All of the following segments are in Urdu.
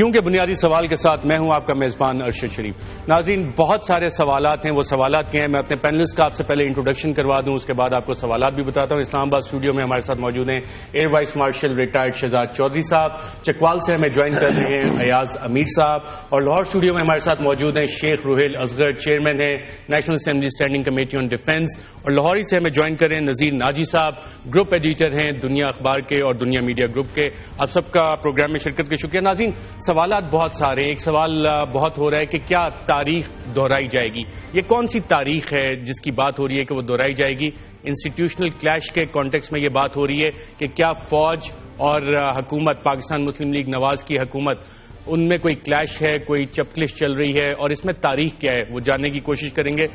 کیونکہ بنیادی سوال کے ساتھ میں ہوں آپ کا میزبان ارشد شریف. ناظرین بہت سارے سوالات ہیں, وہ سوالات کیا ہیں میں اپنے پینلسٹ کا آپ سے پہلے انٹروڈکشن کروا دوں, اس کے بعد آپ کو سوالات بھی بتاتا ہوں. اسلام آباد اسٹوڈیو میں ہمارے ساتھ موجود ہیں air vice marshal retired Shahzad Chaudhry صاحب, چکوال سے ہمیں جوائن کر رہے ہیں ایاز امیر صاحب, اور لاہور اسٹوڈیو میں ہمارے ساتھ موجود ہیں شیخ روہیل اصغر, چیئرمین ہیں national assembly standing committee on defence, اور لاہوری سے ہمیں جوائن کر رہے ہیں نذیر ناجی صاحب, گروپ ایڈیٹر ہیں دنیا اخبار کے اور دنیا میڈیا گروپ کے. آپ سب کا پروگرام میں شرکت کے شکریہ. ناظرین سوالات بہت سارے, ایک سوال بہت ہو رہا ہے کہ کیا تاریخ دہرائی جائے گی؟ یہ کون سی تاریخ ہے جس کی بات ہو رہی ہے کہ وہ دہرائی جائے گی؟ انسٹیٹیوشنل کلیش کے کانٹیکس میں یہ بات ہو رہی ہے کہ کیا فوج اور حکومت پاکستان مسلم لیگ نواز کی حکومت ان میں کوئی کلیش ہے, کوئی چپکلش چل رہی ہے, اور اس میں تاریخ کیا ہے وہ جاننے کی کوشش کریں گے.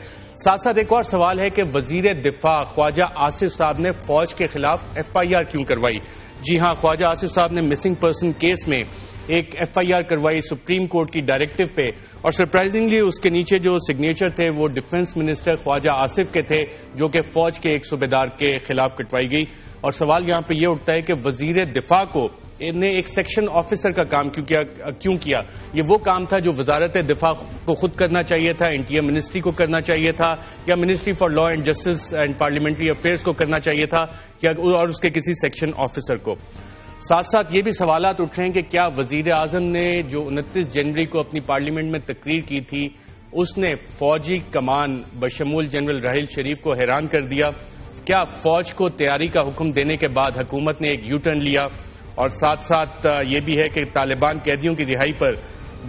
ساتھ ساتھ ایک اور سوال ہے کہ وزیر دفاع خواجہ آصف صاحب نے فوج کے خلاف ایف آئی آر کیوں کروائی؟ جی ہاں, خواجہ آصف صاحب نے مسنگ پرسن کیس میں ایک ایف آئی آر کروائی سپریم کورٹ کی ڈائریکٹو پہ, اور سرپرائزنگلی اس کے نیچے جو سگنیچر تھے وہ ڈیفنس منسٹر خواجہ آصف کے تھے, جو کہ فوج کے ایک صوبیدار کے خلاف کٹوائی گئی. اور سوال یہاں پہ یہ اٹھتا ہے کہ وزیر دفاع کو نے ایک سیکشن آفیسر کا کام کیوں کیا؟ یہ وہ کام تھا جو وزارت دفاع کو خود کرنا چاہیے تھا, انٹیریئر منسٹری کو کرنا چاہیے تھا, یا ministry for law and justice and parliamentary affairs کو کرنا چاہیے تھا, اور اس کے کسی سیکشن آفیسر کو؟ ساتھ ساتھ یہ بھی سوالات اٹھ رہے ہیں کہ کیا وزیر اعظم نے جو 29 جنوری کو اپنی پارلیمنٹ میں تقریر کی تھی اس نے فوجی کمان بشمول جنرل راحیل شریف کو حیران کر دیا؟ کیا فوج کو تیاری کا حکم دینے کے بعد حکومت نے ایک یو ٹرن لیا؟ اور ساتھ ساتھ یہ بھی ہے کہ طالبان قیدیوں کی رہائی پر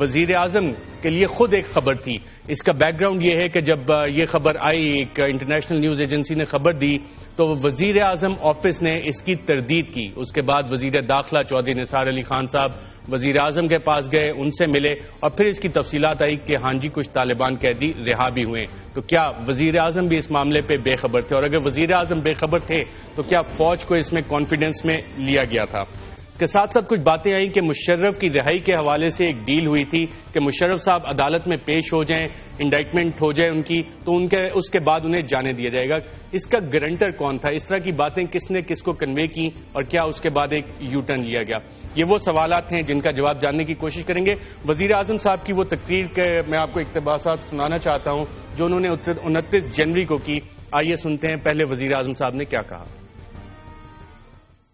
وزیر اعظم کے لیے خود ایک خبر تھی. اس کا بیک گراؤنڈ یہ ہے کہ جب یہ خبر آئی, ایک انٹرنیشنل نیوز ایجنسی نے خبر دی, تو وزیر اعظم آفس نے اس کی تردید کی. اس کے بعد وزیر داخلہ چودھری نثار علی خان صاحب وزیر اعظم کے پاس گئے, ان سے ملے, اور پھر اس کی تفصیلات آئی کہ ہاں جی کچھ طالبان قیدی رہا بھی ہوئے. تو کیا وزیر اعظم بھی اس معاملے پہ بے خبر تھے؟ اور اگر وزیر اعظم بے خبر تھے تو کیا فوج کو اس میں کانفیڈنس میں لیا گیا تھا؟ اس کے ساتھ ساتھ کچھ باتیں آئیں کہ مشرف کی رہائی کے حوالے سے ایک ڈیل ہوئی تھی کہ مشرف صاحب عدالت میں پیش ہو جائیں, انڈائٹمنٹ ہو جائے ان کی, تو اس کے بعد انہیں جانے دیا جائے گا. اس کا گارنٹر کون تھا؟ اس طرح کی باتیں کس نے کس کو کنوے کی, اور کیا اس کے بعد ایک یو ٹرن لیا گیا؟ یہ وہ سوالات ہیں جن کا جواب جاننے کی کوشش کریں گے. وزیر اعظم صاحب کی وہ تقریر کے میں آپ کو اقتباسات سنانا چاہتا ہوں جو انہوں نے 29 جنوری کو کی. آئیے سنتے ہیں پہلے وزیر اعظم صاحب نے کیا کہا.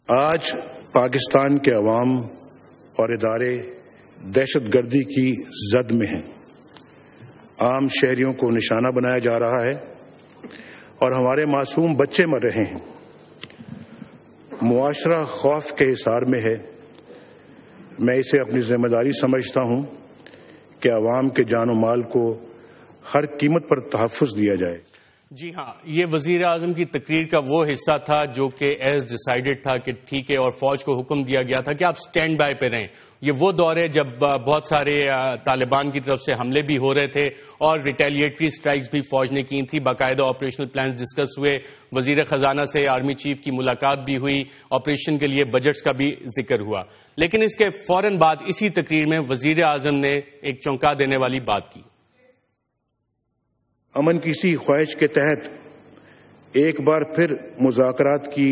آج پاکستان کے عوام اور ادارے دہشت گردی کی زد میں ہیں. عام شہریوں کو نشانہ بنایا جا رہا ہے اور ہمارے معصوم بچے مر رہے ہیں. معاشرہ خوف کے حصار میں ہے. میں اسے اپنی ذمہ داری سمجھتا ہوں کہ عوام کے جان و مال کو ہر قیمت پر تحفظ دیا جائے. جی ہاں, یہ وزیر اعظم کی تقریر کا وہ حصہ تھا جو کہ ایز ڈیسائیڈڈ تھا کہ ٹھیک ہے, اور فوج کو حکم دیا گیا تھا کہ آپ سٹینڈ بائی پہ رہیں. یہ وہ دور ہے جب بہت سارے طالبان کی طرف سے حملے بھی ہو رہے تھے اور ریٹیلیٹری سٹرائکس بھی فوج نے کی تھی. باقاعدہ آپریشنل پلانز ڈسکس ہوئے, وزیر خزانہ سے آرمی چیف کی ملاقات بھی ہوئی, آپریشن کے لیے بجٹس کا بھی ذکر ہوا. لیکن اس کے فوراً بعد اسی تقریر میں وزیر اعظم نے ایک چونکا دینے والی بات کی. امن کی اسی خواہش کے تحت ایک بار پھر مذاکرات کی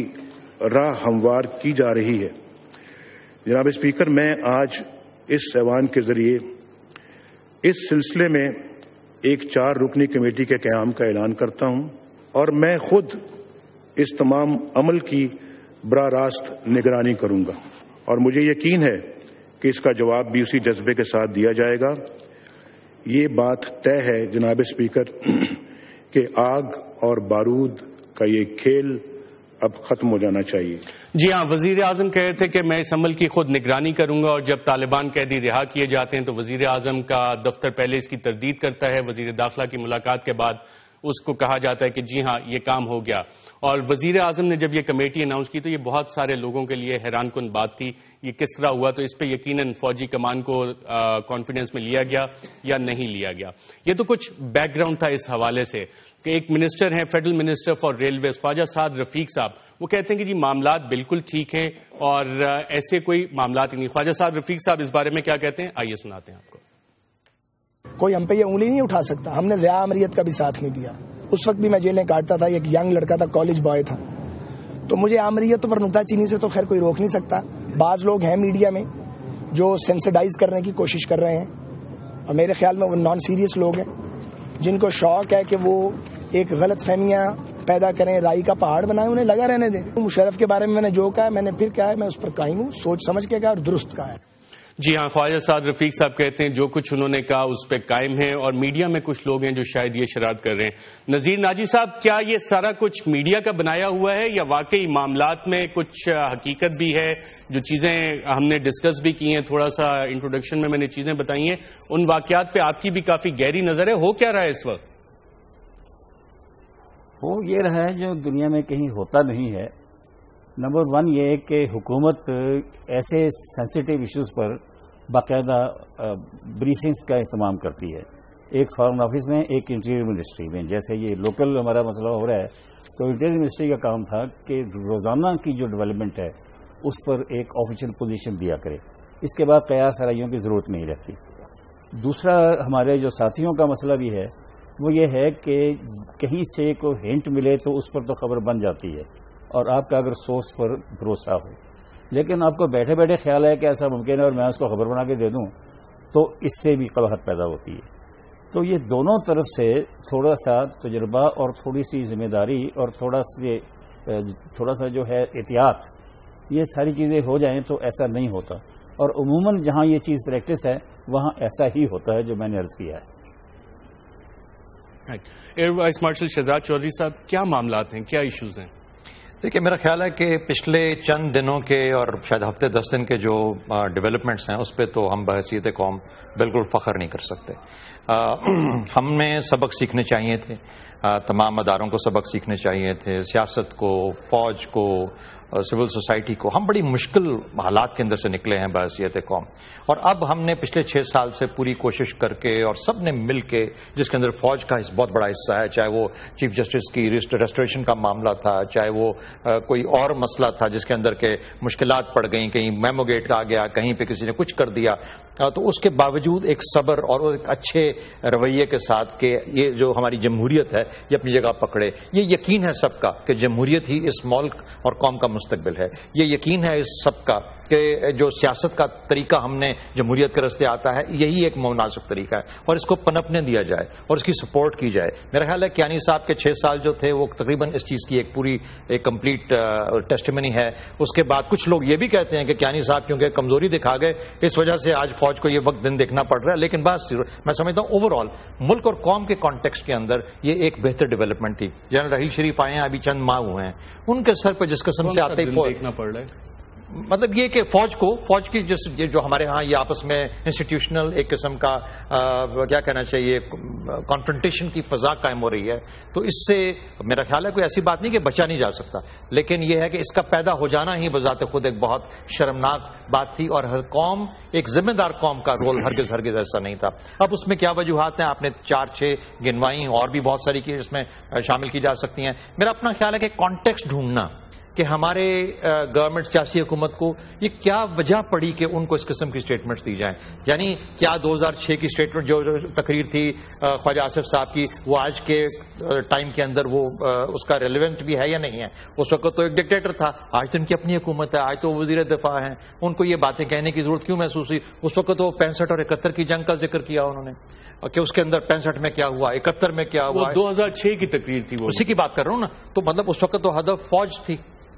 راہ ہموار کی جا رہی ہے. جناب اسپیکر, میں آج اس ایوان کے ذریعے اس سلسلے میں ایک 4 رکنی کمیٹی کے قیام کا اعلان کرتا ہوں, اور میں خود اس تمام عمل کی براہ راست نگرانی کروں گا, اور مجھے یقین ہے کہ اس کا جواب بھی اسی جذبے کے ساتھ دیا جائے گا. یہ بات طے ہے جناب اسپیکر کہ آگ اور بارود کا یہ کھیل اب ختم ہو جانا چاہیے. جی ہاں, وزیر اعظم کہہ رہے تھے کہ میں اس عمل کی خود نگرانی کروں گا, اور جب طالبان قیدی رہا کیے جاتے ہیں تو وزیر اعظم کا دفتر پہلے اس کی تردید کرتا ہے. وزیر داخلہ کی ملاقات کے بعد اس کو کہا جاتا ہے کہ جی ہاں یہ کام ہو گیا. اور وزیر اعظم نے جب یہ کمیٹی اناؤنس کی تو یہ بہت سارے لوگوں کے لیے حیران کن بات تھی. یہ کس طرح ہوا؟ تو اس پہ یقیناً فوجی کمان کو کانفیڈنس میں لیا گیا یا نہیں لیا گیا. یہ تو کچھ بیک گراؤنڈ تھا اس حوالے سے کہ ایک منسٹر ہیں federal minister for railways Khawaja Saad رفیق صاحب, وہ کہتے ہیں کہ جی معاملات بالکل ٹھیک ہیں اور ایسے کوئی معاملات ہی نہیں. خواجہ سعد رفیق صاحب اس بارے میں کیا کہتے ہیں, آئیے سناتے ہیں آپ کو. کوئی ہم پہ یہ انگلی نہیں اٹھا سکتا. ہم نے ضیاء امریت کا بھی ساتھ نہیں دیا. اس وقت بھی میں جیلیں کاٹتا تھا, ایک ینگ لڑکا تھا, کالج بوائے تھا. تو مجھے امریت پر نکتہ چینی سے تو خیر کوئی روک نہیں سکتا. بعض لوگ ہیں میڈیا میں جو سینسیٹائز کرنے کی کوشش کر رہے ہیں، اور میرے خیال میں وہ نان سیریس لوگ ہیں جن کو شوق ہے کہ وہ ایک غلط فہمیاں پیدا کریں، رائی کا پہاڑ بنائیں، انہیں لگا رہنے دیں۔ مشرف کے بارے میں میں نے جو کہا ہے، میں نے پھر کہا ہے، میں اس پر قائم ہوں، سوچ سمجھ کے کہا اور درست کہا ہے۔ جی ہاں، خواجہ سعد رفیق صاحب کہتے ہیں جو کچھ انہوں نے کہا اس پہ قائم ہیں، اور میڈیا میں کچھ لوگ ہیں جو شاید یہ شرارت کر رہے ہیں۔ نذیر ناجی صاحب، کیا یہ سارا کچھ میڈیا کا بنایا ہوا ہے یا واقعی معاملات میں کچھ حقیقت بھی ہے؟ جو چیزیں ہم نے ڈسکس بھی کی ہیں، تھوڑا سا انٹروڈکشن میں نے چیزیں بتائی ہیں، ان واقعات پہ آپ کی بھی کافی گہری نظر ہے۔ ہو کیا رہا ہے اس وقت؟ وہ یہ رہا ہے جو دنیا میں کہیں ہوتا نہیں ہے۔ نمبر 1 یہ کہ حکومت ایسے سینسیٹیو ایشوز پر باقاعدہ بریفنگز کا اہتمام کرتی ہے، ایک فارن آفس میں، ایک انٹیریئر منسٹری میں۔ جیسے یہ لوکل ہمارا مسئلہ ہو رہا ہے تو انٹیریئر منسٹری کا کام تھا کہ روزانہ کی جو ڈیولپمنٹ ہے اس پر ایک آفیشیل پوزیشن دیا کرے، اس کے بعد قیاس آرائیوں کی ضرورت نہیں رہتی۔ دوسرا ہمارے جو ساتھیوں کا مسئلہ بھی ہے وہ یہ ہے کہ کہیں سے کوئی ہنٹ ملے تو اس پر تو خبر بن جاتی ہے، اور آپ کا اگر سورس پر بھروسہ ہو، لیکن آپ کو بیٹھے بیٹھے خیال ہے کہ ایسا ممکن ہے اور میں اس کو خبر بنا کے دے دوں تو اس سے بھی قباحت پیدا ہوتی ہے۔ تو یہ دونوں طرف سے تھوڑا سا تجربہ اور تھوڑی سی ذمہ داری اور تھوڑا سا جو ہے احتیاط، یہ ساری چیزیں ہو جائیں تو ایسا نہیں ہوتا، اور عموماً جہاں یہ چیز پریکٹس ہے وہاں ایسا ہی ہوتا ہے جو میں نے عرض کیا ہے۔ Air vice marshal Shahzad Chaudhry صاحب، کیا معاملات ہیں، کیا ایشوز ہیں؟ دیکھیے، میرا خیال ہے کہ پچھلے چند دنوں کے اور شاید ہفتے 10 دن کے جو ڈیولپمنٹس ہیں اس پہ تو ہم بحیثیت قوم بالکل فخر نہیں کر سکتے۔ ہم نے سبق سیکھنے چاہیے تھے، تمام اداروں کو سبق سیکھنے چاہیے تھے، سیاست کو، فوج کو، سول سوسائٹی کو۔ ہم بڑی مشکل حالات کے اندر سے نکلے ہیں بحیثیت قوم، اور اب ہم نے پچھلے 6 سال سے پوری کوشش کر کے اور سب نے مل کے، جس کے اندر فوج کا بہت بڑا حصہ ہے، چاہے وہ چیف جسٹس کی ریسٹوریشن کا معاملہ تھا، چاہے وہ کوئی اور مسئلہ تھا جس کے اندر کے مشکلات پڑ گئیں، کہیں میمو گیٹ آ گیا، کہیں پہ کسی نے کچھ کر دیا، تو اس کے باوجود ایک صبر اور ایک اچھے رویے کے ساتھ کہ یہ جو ہماری جمہوریت ہے یہ اپنی جگہ پکڑے۔ یہ یقین ہے سب کا کہ جمہوریت ہی اس ملک اور قوم کا مستقبل ہے۔ یہ یقین ہے اس سب کا کہ جو سیاست کا طریقہ ہم نے جمہوریت کے راستے آتا ہے یہی ایک مناسب طریقہ ہے، اور اس کو پنپنے دیا جائے اور اس کی سپورٹ کی جائے۔ میرا خیال ہے کیانی صاحب کے 6 سال جو تھے وہ تقریباً اس چیز کی ایک پوری ایک کمپلیٹ ٹیسٹیمنی ہے۔ اس کے بعد کچھ لوگ یہ بھی کہتے ہیں کہ کیانی صاحب کیونکہ کمزوری دکھا گئے اس وجہ سے آج فوج کو یہ وقت دن دیکھنا پڑ رہا ہے، لیکن بس میں سمجھتا ہوں اوور آل ملک اور قوم کے کانٹیکسٹ کے اندر یہ ایک بہتر ڈیولپمنٹ تھی۔ جنرل رحیل شریف آئے ہیں، ابھی چند ماہ ہوئے ہیں، ان کے سر پہ جس قسم سے آتے ہی دیکھنا پڑ رہا ہے، مطلب یہ کہ فوج کی جو ہمارے ہاں یہ آپس میں انسٹیٹیوشنل ایک قسم کا کیا کہنا چاہیے کانفرنٹیشن کی فضا قائم ہو رہی ہے، تو اس سے میرا خیال ہے کوئی ایسی بات نہیں کہ بچا نہیں جا سکتا، لیکن یہ ہے کہ اس کا پیدا ہو جانا ہی بذات خود ایک بہت شرمناک بات تھی، اور ہر قوم ایک ذمہ دار قوم کا رول ہرگز ایسا نہیں تھا۔ اب اس میں کیا وجوہات ہیں آپ نے 4-6 گنوائی، اور بھی بہت ساری چیزیں اس میں شامل کی جا سکتی ہیں۔ میرا اپنا خیال ہے کہ کانٹیکسٹ ڈھونڈنا کہ ہمارے گورنمنٹ سیاسی حکومت کو یہ کیا وجہ پڑی کہ ان کو اس قسم کی اسٹیٹمنٹس دی جائیں، یعنی کیا 2006 کی اسٹیٹمنٹ جو تقریر تھی خواجہ آصف صاحب کی وہ آج کے ٹائم کے اندر وہ اس کا ریلیونٹ بھی ہے یا نہیں ہے؟ اس وقت تو ایک ڈکٹیٹر تھا، آج تو ان کی اپنی حکومت ہے، آج تو وزیر دفاع ہیں، ان کو یہ باتیں کہنے کی ضرورت کیوں محسوس ہوئی؟ اس وقت تو 65 اور 71 کی جنگ کا ذکر کیا انہوں نے کہ اس کے اندر 65 میں کیا ہوا، 71 میں کیا ہوا، 2006 کی تقریر تھی، اسی کی بات کر رہا ہوں نا۔ تو مطلب اس وقت تو ہدف فوج تھی،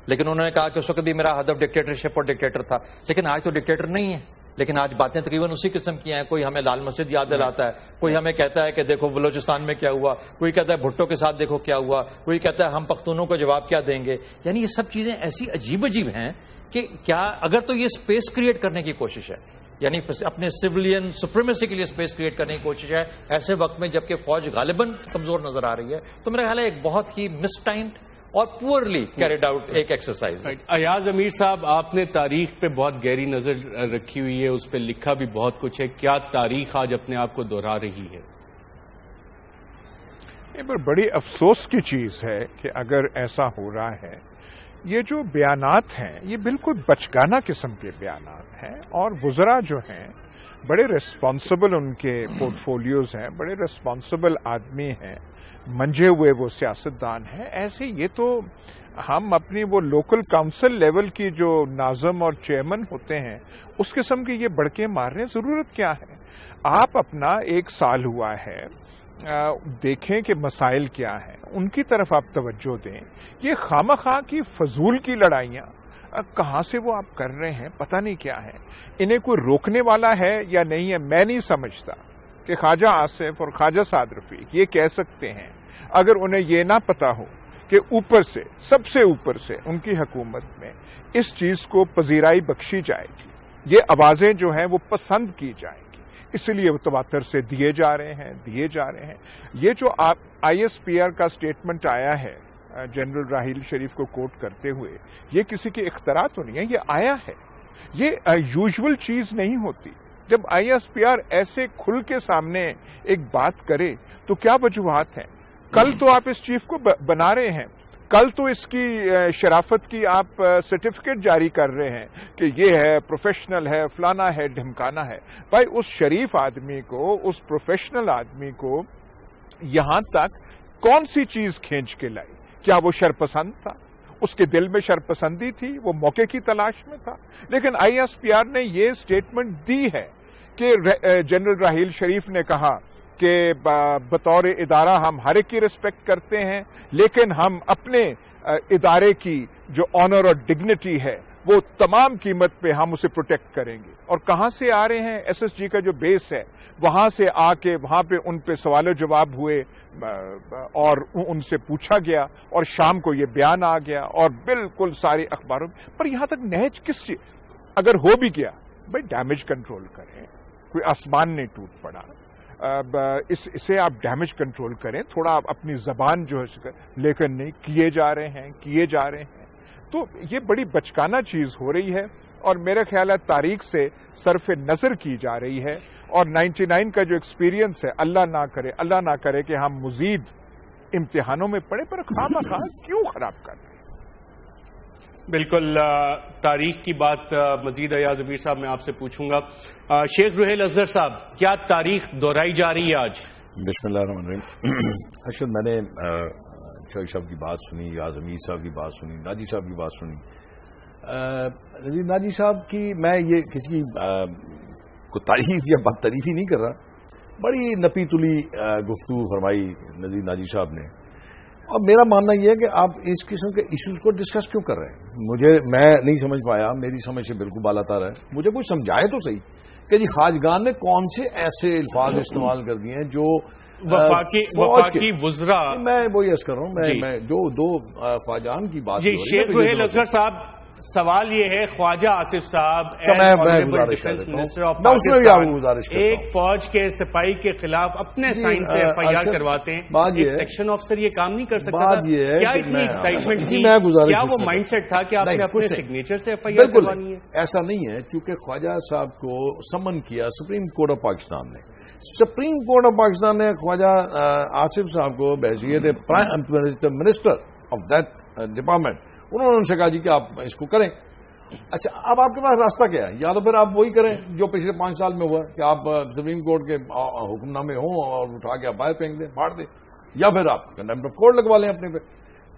لیکن انہوں نے کہا کہ اس وقت بھی میرا ہدف ڈکٹیٹرشپ اور ڈکٹیٹر تھا، لیکن آج تو ڈکٹیٹر نہیں ہے، لیکن آج باتیں تقریباً اسی قسم کی ہیں۔ کوئی ہمیں لال مسجد یاد دلاتا ہے، کوئی ہمیں کہتا ہے کہ دیکھو بلوچستان میں کیا ہوا، کوئی کہتا ہے بھٹو کے ساتھ دیکھو کیا ہوا، کوئی کہتا ہے ہم پختونوں کو جواب کیا دیں گے۔ یعنی یہ سب چیزیں ایسی عجیب ہیں کہ کیا اگر تو یہ اسپیس کریٹ کرنے کی کوشش ہے، یعنی اپنے سویلین سپریمیسی کے لیے اسپیس کریٹ کرنے کی کوشش ہے ایسے وقت میں جبکہ فوج غالباً کمزور نظر آ رہی ہے، تو میرا خیال ہے ایک بہت ہی مس ٹائمڈ اور پورلی کیریڈ آؤٹ ایک ایکسرسائز۔ ایاز امیر صاحب، آپ نے تاریخ پہ بہت گہری نظر رکھی ہوئی ہے، اس پہ لکھا بھی بہت کچھ ہے، کیا تاریخ آج اپنے آپ کو دہرا رہی ہے؟ یہ بڑی افسوس کی چیز ہے کہ اگر ایسا ہو رہا ہے، یہ جو بیانات ہیں یہ بالکل بچگانہ قسم کے بیانات ہیں، اور وزراء جو ہیں بڑے ریسپانسبل ان کے پورٹ ہیں، بڑے ریسپانسبل آدمی ہیں، منجھے ہوئے وہ سیاستدان ہیں. ایسے یہ تو ہم اپنی وہ لوکل کاؤنسل لیول کی جو ناظم اور چیئرمین ہوتے ہیں اس قسم کی یہ بڑکے مارنے ضرورت کیا ہے؟ آپ اپنا 1 سال ہوا ہے، دیکھیں کہ مسائل کیا ہیں، ان کی طرف آپ توجہ دیں. یہ خواہ کی فضول کی لڑائیاں کہاں سے وہ آپ کر رہے ہیں، پتہ نہیں کیا ہے. انہیں کوئی روکنے والا ہے یا نہیں ہے، میں نہیں سمجھتا کہ خواجہ آصف اور خواجہ سعد رفیق یہ کہہ سکتے ہیں اگر انہیں یہ نہ پتا ہو کہ اوپر سے، سب سے اوپر سے ان کی حکومت میں اس چیز کو پذیرائی بخشی جائے گی، یہ آوازیں جو ہیں وہ پسند کی جائیں گی، اس لیے وہ تواتر سے دیے جا رہے ہیں. یہ جو ISPR کا سٹیٹمنٹ آیا ہے جنرل راحیل شریف کو کوٹ کرتے ہوئے، یہ کسی کے اختراع تو نہیں ہے، یہ آیا ہے. یہ یوزول چیز نہیں ہوتی. جب ISPR ایسے کھل کے سامنے ایک بات کرے تو کیا وجوہات ہیں؟ کل تو آپ اس چیف کو بنا رہے ہیں، کل تو اس کی شرافت کی آپ سرٹیفکیٹ جاری کر رہے ہیں کہ یہ ہے، پروفیشنل ہے، فلانا ہے، ڈھمکانا ہے. بھائی اس شریف آدمی کو، اس پروفیشنل آدمی کو یہاں تک کون سی چیز کھینچ کے لائی؟ کیا وہ شرپسند تھا؟ اس کے دل میں شرپسندی تھی، وہ موقع کی تلاش میں تھا. لیکن ISPR نے یہ سٹیٹمنٹ دی ہے کہ جنرل راحیل شریف نے کہا کہ بطور ادارہ ہم ہر ایک کی ریسپیکٹ کرتے ہیں، لیکن ہم اپنے ادارے کی جو آنر اور ڈگنیٹی ہے وہ تمام قیمت پہ ہم اسے پروٹیکٹ کریں گے. اور کہاں سے آ رہے ہیں؟ SSG کا جو بیس ہے وہاں سے آ کے وہاں پہ ان پہ سوال و جواب ہوئے اور ان سے پوچھا گیا اور شام کو یہ بیان آ گیا اور بالکل سارے اخباروں پر. یہاں تک نہج کس چیز؟ اگر ہو بھی گیا بھائی ڈیمیج کنٹرول کریں، کوئی آسمان نہیں ٹوٹ پڑا، اسے آپ ڈیمیج کنٹرول کریں، تھوڑا اپنی زبان جو ہے، لیکن نہیں، کیے جا رہے ہیں. تو یہ بڑی بچکانہ چیز ہو رہی ہے اور میرا خیال ہے تاریخ سے صرف نظر کی جا رہی ہے. اور 99 کا جو ایکسپیرینس ہے، اللہ نہ کرے کہ ہم مزید امتحانوں میں پڑے، پر خواہ کیوں خراب کر رہے ہیں؟ بالکل. تاریخ کی بات مزید ایاز ضمیر صاحب میں آپ سے پوچھوں گا. شیخ رحیل اصغر صاحب، کیا تاریخ دہرائی جا رہی ہے آج؟ بسم اللہ الرحمن الرحیم. اکثر میں نے شوقی صاحب کی بات سنی، ایاز ضمیر صاحب کی بات سنی، ناجی صاحب کی بات سنی. نذیر ناجی صاحب کی میں یہ کسی کی کو تعریف یا بد تعریفی نہیں کر رہا، بڑی نپی تلی گفتگو فرمائی نذیر ناجی صاحب نے. اور میرا ماننا یہ ہے کہ آپ اس قسم کے ایشوز کو ڈسکس کیوں کر رہے ہیں؟ میں نہیں سمجھ پایا، میری سمجھ سے بالکل بالاتر ہے. مجھے کوئی سمجھائے تو صحیح کہ جی خواجگان نے کون سے ایسے الفاظ استعمال کر دیے ہیں جو وفاقی وزراء. میں وہی عرض کر رہا ہوں، میں جو 2 خواجان کی بات. جی شیخ رحیل اصغر صاحب، سوال یہ ہے خواجہ آصف صاحب ڈیفینس منسٹر آف پاکستان ایک فوج کے سپاہی کے خلاف اپنے سائن سے FIR کرواتے ہیں، ایک سیکشن آفیسر یہ کام نہیں کر سکتا تھا؟ کیا اتنی ایکسائٹمنٹ تھی؟ کیا وہ مائنڈ سیٹ تھا کہ آپ نے اپنے سگنیچر سے FIR کروانی ہے؟ ایسا نہیں ہے، چونکہ خواجہ صاحب کو سمن کیا سپریم کورٹ آف پاکستان نے. سپریم کورٹ آف پاکستان نے خواجہ آصف صاحب کو بحیثیت منسٹر آف دیٹ ڈپارٹمنٹ انہوں نے ان سے کہا جی کہ آپ اس کو کریں. اچھا اب آپ کے پاس راستہ کیا ہے؟ یا تو پھر آپ وہی کریں جو پچھلے 5 سال میں ہوا کہ آپ سپریم کورٹ کے حکم نامے ہوں اور اٹھا کے آپ باہر پھینک دیں، پھاڑ دیں، یا پھر آپ کنٹیمپٹ آف کورٹ لگوا لیں اپنے پہ.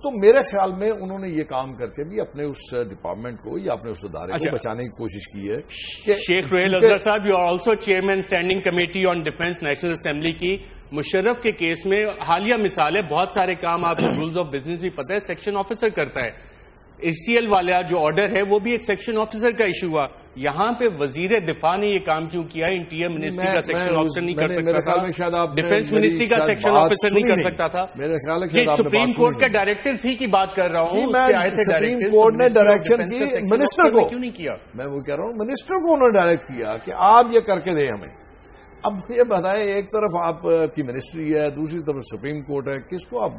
تو میرے خیال میں انہوں نے یہ کام کر کے بھی اپنے اس ڈپارٹمنٹ کو یا اپنے اس ادارے کو بچانے کی کوشش کی ہے. شیخ رحیل اصغر صاحب، you are also chairman standing committee on defence national assembly کی. مشرف کے کیس میں حالیہ مثال ہے، بہت سارے کام آپ کو رولز آف بزنس بھی پتہ ہے سیکشن آفیسر کرتا ہے. ACL والا جو آرڈر ہے وہ بھی ایک سیکشن آفیسر کا ایشو ہوا. یہاں پہ وزیر دفاع نے یہ کام کیوں کیا؟ انٹیریئر منسٹری کا سیکشن آفیسر نہیں کر سکتا تھا؟ ڈیفینس منسٹری کا سیکشن آفیسر نہیں کر سکتا تھا؟ یہ سپریم کورٹ کا ڈائریکٹرز ہی کی بات کر رہا ہوں. سپریم کورٹ نے ڈائریکشن کی منسٹر کو، کیوں نہیں کیا؟ میں وہ کہہ رہا ہوں منسٹر کو انہوں نے ڈائریکٹ کیا کہ آپ یہ کر کے دیں ہمیں. اب یہ بتائیں، ایک طرف آپ کی منسٹری ہے، دوسری طرف سپریم کورٹ ہے، کس کو آپ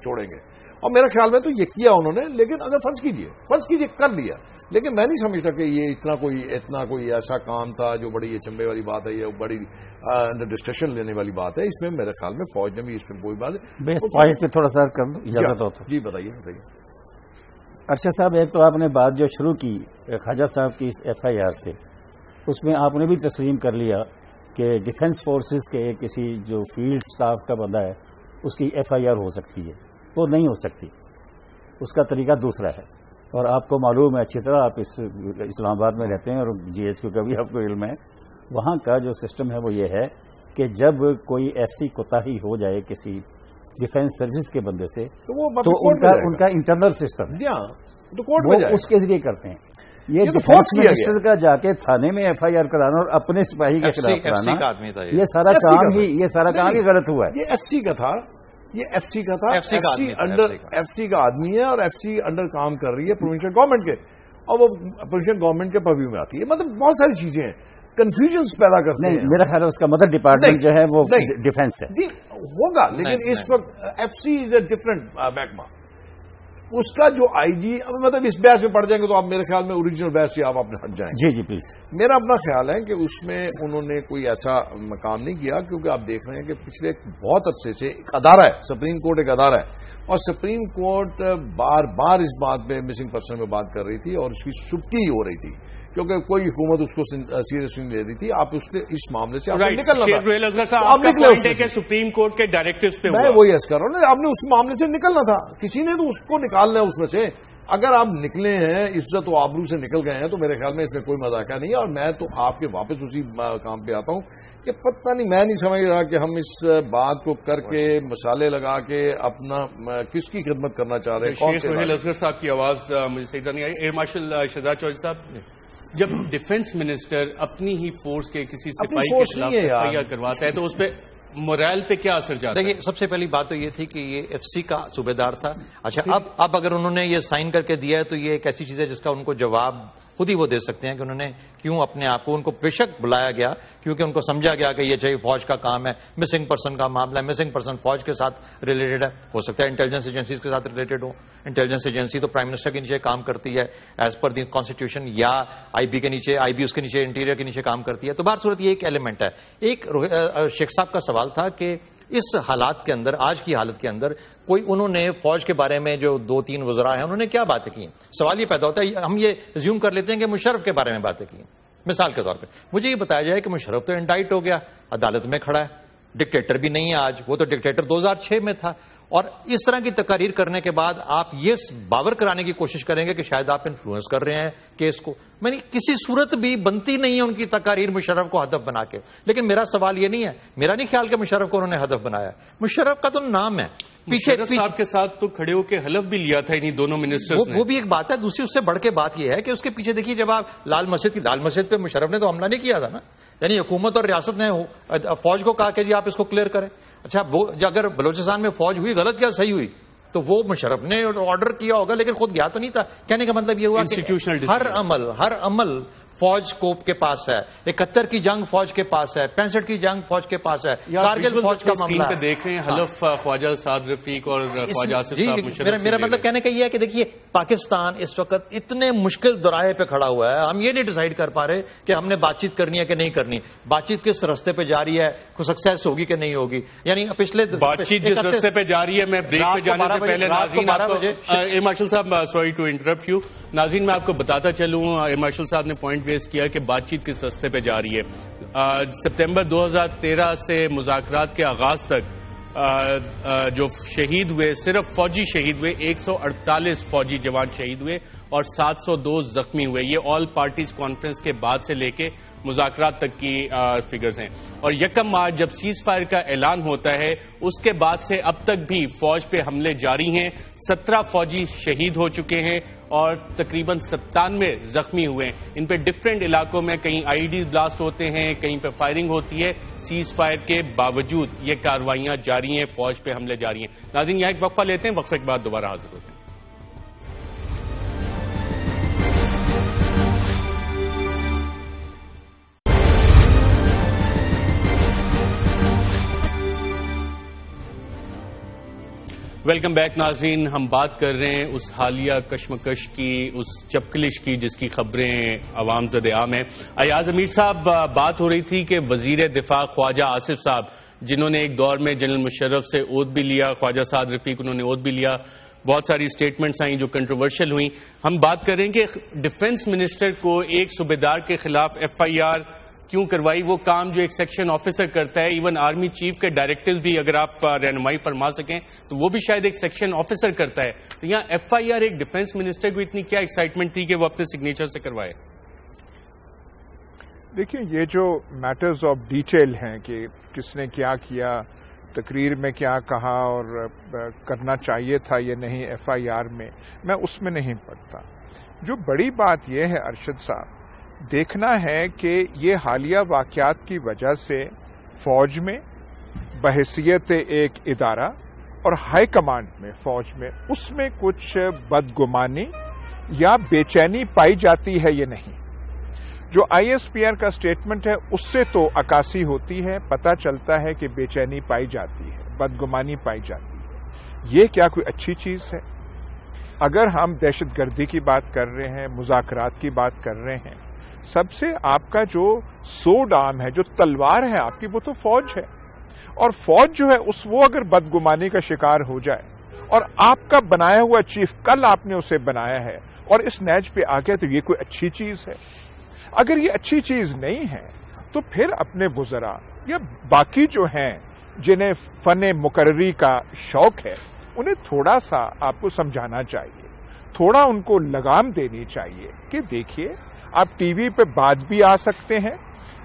چھوڑیں گے؟ اور میرے خیال میں تو یہ کیا انہوں نے. لیکن اگر فرض کیجئے کر لیا، لیکن میں نہیں سمجھتا کہ یہ اتنا کوئی ایسا کام تھا جو بڑی یہ چمبے والی بات ہے یا بڑی انڈر ڈسکشن لینے والی بات ہے. اس میں میرے خیال میں فوج نے بھی اس میں کوئی بات ہے. میں اس پوائنٹ پہ تھوڑا سا کر دوں اجازت ہو تو. جی بتائیے. ارشد صاحب، ایک تو آپ نے بات جو شروع کی خواجہ صاحب کی اس FIR سے، اس میں آپ نے بھی تسلیم کر لیا کہ ڈیفنس فورسز کے کسی جو فیلڈ سٹاف کا بندہ ہے اس کی ایف آئی آر ہو سکتی ہے، وہ نہیں ہو سکتی، اس کا طریقہ دوسرا ہے. اور آپ کو معلوم ہے اچھی طرح، آپ اسلام آباد میں رہتے ہیں اور جی ایچ کیو کا بھی آپ کو علم ہے، وہاں کا جو سسٹم ہے وہ یہ ہے کہ جب کوئی ایسی کوتاہی ہو جائے کسی ڈیفینس سروس کے بندے سے تو ان کا انٹرنل سسٹم وہ اس کے ذریعے کرتے ہیں. یہ ڈیفینس منسٹر کا جا کے تھانے میں ایف آئی آر کرانا اور اپنے سپاہی کے خلاف کرانا، یہ سارا کام ہی غلط ہوا ہے. یہ ایف سی کا تھا، یہ ایف سی کا تھا، ایف سی کا آدمی ہے اور ایف سی انڈر کام کر رہی ہے پروونشل گورنمنٹ کے، اور وہ پروونشل گورنمنٹ کے پرویو میں آتی ہے. مطلب بہت ساری چیزیں ہیں، کنفیوژنس پیدا کرتے ہیں. میرا خیال ہے اس کا مدر ڈپارٹمنٹ جو ہے وہ ڈیفینس ہے ہوگا، لیکن اس وقت F C is a different محکمہ. اس کا جو آئی جی، مطلب اس بحث میں پڑ جائیں گے تو آپ میرے خیال میں اوریجنل بحث سے آپ اپنے ہٹ جائیں گے. جی پلیز. میرا اپنا خیال ہے کہ اس میں انہوں نے کوئی ایسا مقام نہیں کیا، کیونکہ آپ دیکھ رہے ہیں کہ پچھلے بہت عرصے سے ایک ادارہ ہے، سپریم کورٹ ایک ادارہ ہے، اور سپریم کورٹ بار بار اس بات پہ مسنگ پرسن میں بات کر رہی تھی اور اس کی چھٹی ہو رہی تھی کیونکہ کوئی حکومت اس کو سیریس نہیں لے رہی تھی. آپ اس معاملے سے نکلنا تھا. سپریم کورٹ کے ڈائریکٹرز پہ میں وہی عرض کر رہا ہوں، آپ نے اس معاملے سے نکلنا تھا، کسی نے تو اس کو نکالنا ہے اس میں سے. اگر آپ نکلے ہیں عزت و آبرو سے نکل گئے ہیں تو میرے خیال میں اس میں کوئی مذاقہ نہیں ہے. اور میں تو آپ کے واپس اسی کام پہ آتا ہوں کہ پتہ نہیں، میں نہیں سمجھ رہا کہ ہم اس بات کو کر کے مسالے لگا کے اپنا کس کی خدمت کرنا چاہ رہے ہیں. شیخ سہیل اصغر صاحب کی آواز مجھے صحیح نہیں آئی. ایئر مارشل شہزاد چودھری صاحب، جب ڈیفنس منسٹر اپنی ہی فورس کے کسی سپاہی کے خلاف ایف آئی آر کرواتا ہے تو اس پہ مورائل پہ کیا اثر جاتا ہے؟ دیکھیے، سب سے پہلی بات تو یہ تھی کہ یہ ایف سی کا صوبے دار تھا. اچھا، اب اگر انہوں نے یہ سائن کر کے دیا ہے تو یہ ایک ایسی چیز ہے جس کا ان کو جواب خود ہی وہ دے سکتے ہیں کہ انہوں نے کیوں اپنے آپ کو، ان کو بے شک بلایا گیا کیونکہ ان کو سمجھا گیا کہ یہ چاہیے فوج کا کام ہے، مسنگ پرسن کا معاملہ ہے، مسنگ پرسن فوج کے ساتھ ریلیٹڈ ہے، ہو سکتا ہے انٹیلیجنس ایجنسیز کے ساتھ ریلیٹڈ ہو. انٹیلیجنس ایجنسی تو پرائم منسٹر کے نیچے کام کرتی ہے ایز پر دی کانسٹیٹیوشن، یا آئی بی کے نیچے، آئی بی اس کے نیچے، انٹیریئر کے نیچے کام کرتی ہے. تو بہر صورت یہ ایک ایلیمنٹ ہے. ایک شیخ صاحب کا سوال تھا کہ اس حالات کے اندر، آج کی حالت کے اندر، کوئی انہوں نے فوج کے بارے میں جو 2-3 وزراء ہیں انہوں نے کیا باتیں کی. سوال یہ پیدا ہوتا ہے، ہم یہ زیوم کر لیتے ہیں کہ مشرف کے بارے میں باتیں کی. مثال کے طور پہ مجھے یہ بتایا جائے کہ مشرف تو انڈائٹ ہو گیا، عدالت میں کھڑا ہے، ڈکٹیٹر بھی نہیں ہے آج، وہ تو ڈکٹیٹر 2006 میں تھا. اور اس طرح کی تقاریر کرنے کے بعد آپ یہ باور کرانے کی کوشش کریں گے کہ شاید آپ انفلوئنس کر رہے ہیں کیس کو. میں نے کسی صورت بھی بنتی نہیں ہے ان کی تقاریر مشرف کو ہدف بنا کے. لیکن میرا سوال یہ نہیں ہے، میرا نہیں خیال کہ مشرف کو انہوں نے ہدف بنایا. مشرف کا تو نام ہے، پیچھے صاحب کے ساتھ تو کھڑے ہو کے حلف بھی لیا تھا انہی دونوں منسٹرز نے. وہ بھی ایک بات ہے. دوسری اس سے بڑھ کے بات یہ ہے کہ اس کے پیچھے دیکھیے، جب آپ لال مسجد پہ مشرف نے تو حملہ نہیں کیا تھا نا، یعنی حکومت اور ریاست نے فوج کو کہا کہ جی آپ اس کو کلیئر کریں. اچھا، وہ اگر بلوچستان میں فوج ہوئی غلط یا صحیح ہوئی تو وہ مشرف نے آرڈر کیا ہوگا لیکن خود گیا تو نہیں تھا. کہنے کا مطلب یہ ہوا کہ ہر عمل فوج کو کے پاس ہے. 71 کی جنگ فوج کے پاس ہے، 65 کی جنگ فوج کے پاس ہے، کارگل فوج کا معاملہ ہے. دیکھ رہے ہیں حلف خواجہ سعد رفیق اور خواجہ آصف صاحب. میرا مطلب کہنے کا یہ ہے کہ دیکھیے، پاکستان اس وقت اتنے مشکل دورائے پہ کھڑا ہوا ہے، ہم یہ نہیں ڈیسائیڈ کر پا رہے کہ ہم نے بات چیت کرنی ہے کہ نہیں کرنی. بات چیت کس رستے پہ جاری ہے، کوئی سکسیس ہوگی کہ نہیں ہوگی. یعنی پچھلے بات چیت جس رستے پہ جاری ہے، میں بریک پہ جانے سے پہلے ناظرین ایئر مارشل صاحب، سوری ٹو انٹرپٹ یو. ناظرین میں آپ کو بتاتا چلوں، ایئر مارشل صاحب نے پوائنٹ ریز کیا کہ بات چیت کس رستے پہ جاری ہے. سپتمبر 2013 سے مذاکرات کے آغاز تک جو شہید ہوئے، صرف فوجی شہید ہوئے 148 فوجی جوان شہید ہوئے اور 702 زخمی ہوئے. یہ آل پارٹیز کانفرنس کے بعد سے لے کے مذاکرات تک کی فگرز ہیں. اور 1 مارچ جب سیز فائر کا اعلان ہوتا ہے اس کے بعد سے اب تک بھی فوج پہ حملے جاری ہیں. 17 فوجی شہید ہو چکے ہیں اور تقریباً 97 زخمی ہوئے ہیں. ان پہ ڈفرینٹ علاقوں میں کہیں آئی ڈی بلاسٹ ہوتے ہیں، کہیں پہ فائرنگ ہوتی ہے. سیز فائر کے باوجود یہ کارروائیاں جاری ہیں، فوج پہ حملے جاری ہیں. ناظرین یہاں ایک وقفہ لیتے ہیں، وقفے کے بعد دوبارہ حاضر ہوتے ہیں. ویلکم بیک ناظرین. ہم بات کر رہے ہیں اس حالیہ کشمکش کی، اس چپکلش کی جس کی خبریں عوام زد عام ہیں. ایاز امیر صاحب، بات ہو رہی تھی کہ وزیر دفاع خواجہ آصف صاحب جنہوں نے ایک دور میں جنرل مشرف سے عہد بھی لیا، خواجہ سعد رفیق انہوں نے عہد بھی لیا، بہت ساری سٹیٹمنٹس آئیں جو کنٹروورشل ہوئیں. ہم بات کر رہے ہیں کہ ڈیفنس منسٹر کو ایک صوبیدار کے خلاف ایف آئی آر کیوں کروائی؟ وہ کام جو ایک سیکشن آفیسر کرتا ہے، ایون آرمی چیف کے ڈائریکٹیو بھی اگر آپ رہنمائی فرما سکیں تو وہ بھی شاید ایک سیکشن آفیسر کرتا ہے. تو یہاں ایف آئی آر ایک ڈیفنس منسٹر کو اتنی کیا ایکسائٹمنٹ تھی کہ وہ اپنے سگنیچر سے کروائے؟ دیکھیں، یہ جو میٹرز آف ڈیٹیل ہیں کہ کس نے کیا کیا، تقریر میں کیا کہا اور کرنا چاہیے تھا یا نہیں ایف آئی آر میں اس میں نہیں پڑتا. جو بڑی بات یہ ہے ارشد صاحب، دیکھنا ہے کہ یہ حالیہ واقعات کی وجہ سے فوج میں بحیثیت ایک ادارہ اور ہائی کمانڈ میں فوج میں اس میں کچھ بدگمانی یا بے چینی پائی جاتی ہے یا نہیں. جو آئی ایس پی آر کا سٹیٹمنٹ ہے اس سے تو عکاسی ہوتی ہے، پتہ چلتا ہے کہ بے چینی پائی جاتی ہے، بدگمانی پائی جاتی ہے. یہ کیا کوئی اچھی چیز ہے؟ اگر ہم دہشت گردی کی بات کر رہے ہیں، مذاکرات کی بات کر رہے ہیں، سب سے آپ کا جو سوڈ آرم ہے، جو تلوار ہے آپ کی، وہ تو فوج ہے. اور فوج جو ہے وہ اگر بدگمانی کا شکار ہو جائے اور آپ کا بنایا ہوا چیف کل آپ نے اسے بنایا ہے اور اس نیج پہ آ گیا، تو یہ کوئی اچھی چیز ہے؟ اگر یہ اچھی چیز نہیں ہے تو پھر اپنے وزراء یا باقی جو ہیں جنہیں فن مقرری کا شوق ہے انہیں تھوڑا سا آپ کو سمجھانا چاہیے، تھوڑا ان کو لگام دینی چاہیے کہ دیکھیے آپ ٹی وی پہ بات بھی آ سکتے ہیں،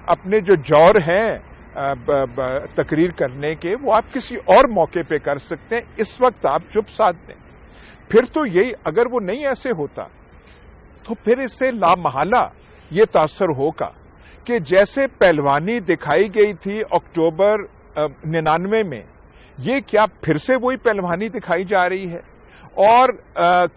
اپنے جو جور ہیں تقریر کرنے کے وہ آپ کسی اور موقع پہ کر سکتے ہیں. اس وقت آپ چپ ساتھ دیں. پھر تو یہی، اگر وہ نہیں ایسے ہوتا تو پھر اس سے لامحالہ یہ تاثر ہوگا کہ جیسے پہلوانی دکھائی گئی تھی اکتوبر 99 میں، یہ کیا پھر سے وہی پہلوانی دکھائی جا رہی ہے؟ اور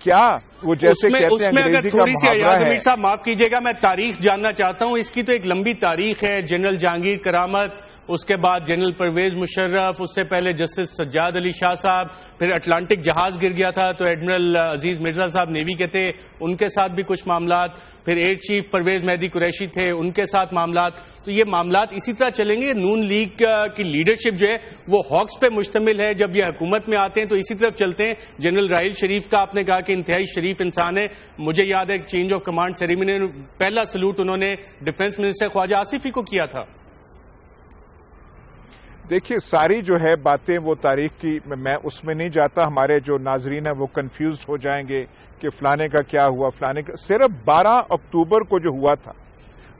کیا وہ جیسے کہتے ہیں انگریزی کا محاورہ ہے. امیر صاحب معاف کیجیے گا، میں تاریخ جاننا چاہتا ہوں. اس کی تو ایک لمبی تاریخ ہے. جنرل جہانگیر کرامت، اس کے بعد جنرل پرویز مشرف، اس سے پہلے جسٹس سجاد علی شاہ صاحب، پھر اٹلانٹک جہاز گر گیا تھا تو ایڈمرل عزیز مرزا صاحب نیوی کے تھے، ان کے ساتھ بھی کچھ معاملات، پھر ایئر چیف پرویز مہدی قریشی تھے، ان کے ساتھ معاملات. تو یہ معاملات اسی طرح چلیں گے. نون لیگ کی لیڈرشپ جو ہے وہ ہاکس پہ مشتمل ہے. جب یہ حکومت میں آتے ہیں تو اسی طرف چلتے ہیں. جنرل راحیل شریف کا آپ نے کہا کہ انتہائی شریف انسان ہے. مجھے یاد ہے چینج آف کمانڈ سیریمنی میں پہلا سلوٹ انہوں نے ڈیفنس منسٹر خواجہ آصف ہی کو کیا تھا. دیکھیے، ساری جو ہے باتیں وہ تاریخ کی میں اس میں نہیں جاتا. ہمارے جو ناظرین ہیں وہ کنفیوز ہو جائیں گے کہ فلانے کا کیا ہوا، فلانے کا. صرف 12 اکتوبر کو جو ہوا تھا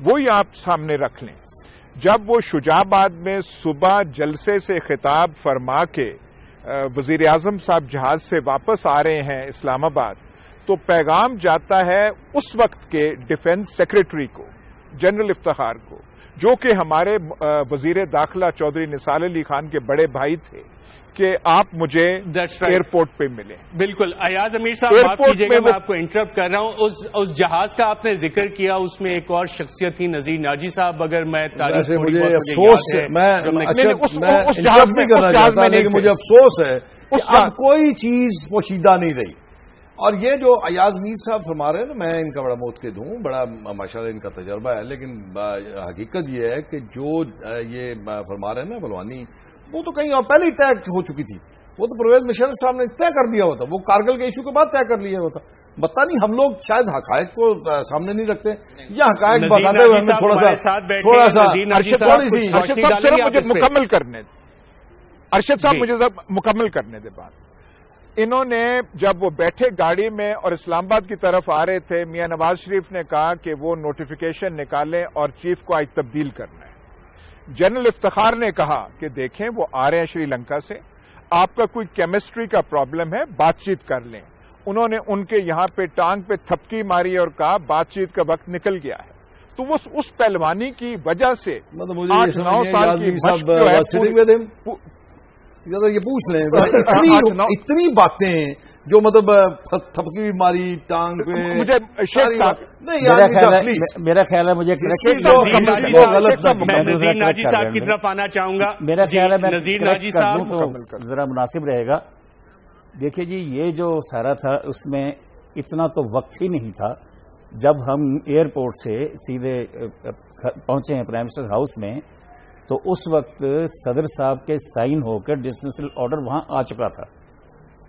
وہی آپ سامنے رکھ لیں. جب وہ شجاع آباد میں صبح جلسے سے خطاب فرما کے وزیر اعظم صاحب جہاز سے واپس آ رہے ہیں اسلام آباد، تو پیغام جاتا ہے اس وقت کے ڈیفنس سیکرٹری کو، جنرل افتخار کو، جو کہ ہمارے وزیر داخلہ چودھری نثار علی خان کے بڑے بھائی تھے، کہ آپ مجھے ایئرپورٹ پہ ملیں. بالکل. ایاز امیر صاحب معاف کیجیے گا، میں آپ کو انٹرپٹ کر رہا ہوں. اس جہاز کا آپ نے ذکر کیا، اس میں ایک اور شخصیت تھی نذیر ناجی صاحب. اگر میں تاریخ مجھے افسوس ہے، مجھے افسوس ہے کہ اب کوئی چیز پوشیدہ نہیں رہی. اور یہ جو ایاز میر صاحب فرما رہے ہیں نا، میں ان کا بڑا موتقد ہوں، بڑا ماشاءاللہ ان کا تجربہ ہے، لیکن حقیقت یہ ہے کہ جو یہ فرما رہے ہیں نا بلوانی، وہ تو کہیں اور پہلے ہی طے ہو چکی تھی. وہ تو پرویز مشرف صاحب نے طے کر دیا ہوتا، وہ کارگل کے ایشو کے بعد طے کر لیا ہوتا. بتا نہیں، ہم لوگ شاید حقائق کو سامنے نہیں رکھتے یا حقائق بتاتے ہوئے ہمیں تھوڑا سا ارشد صاحب مجھے مکمل کرنے دیں. ارشد صاحب مجھے مکمل کرنے دیں بات. انہوں نے جب وہ بیٹھے گاڑی میں اور اسلام آباد کی طرف آ رہے تھے، میاں نواز شریف نے کہا کہ وہ نوٹیفیکیشن نکالیں اور چیف کو آج تبدیل کرنا ہے. جنرل افتخار نے کہا کہ دیکھیں وہ آ رہے ہیں شری لنکا سے، آپ کا کوئی کیمسٹری کا پرابلم ہے، بات چیت کر لیں. انہوں نے ان کے یہاں پہ ٹانگ پہ تھپکی ماری اور کہا بات چیت کا وقت نکل گیا ہے. تو وہ اس پہلوانی کی وجہ سے 8-9 سال کی مشق جو ہے یہ پوچھ لیں. اتنی باتیں جو مطلب تھپکی بھی ماری ٹانگ پہ. مجھے شیخ صاحب میرا خیال ہے مجھے نذیر ناجی صاحب کی طرف آنا چاہوں گا. میرا خیال ہے نذیر ناجی صاحب ذرا مناسب رہے گا. دیکھیے جی، یہ جو سارا تھا اس میں اتنا تو وقت ہی نہیں تھا. جب ہم ایئرپورٹ سے سیدھے پہنچے ہیں پرائم منسٹر ہاؤس میں تو اس وقت صدر صاحب کے سائن ہو کر ڈسمسل آرڈر وہاں آ چکا تھا.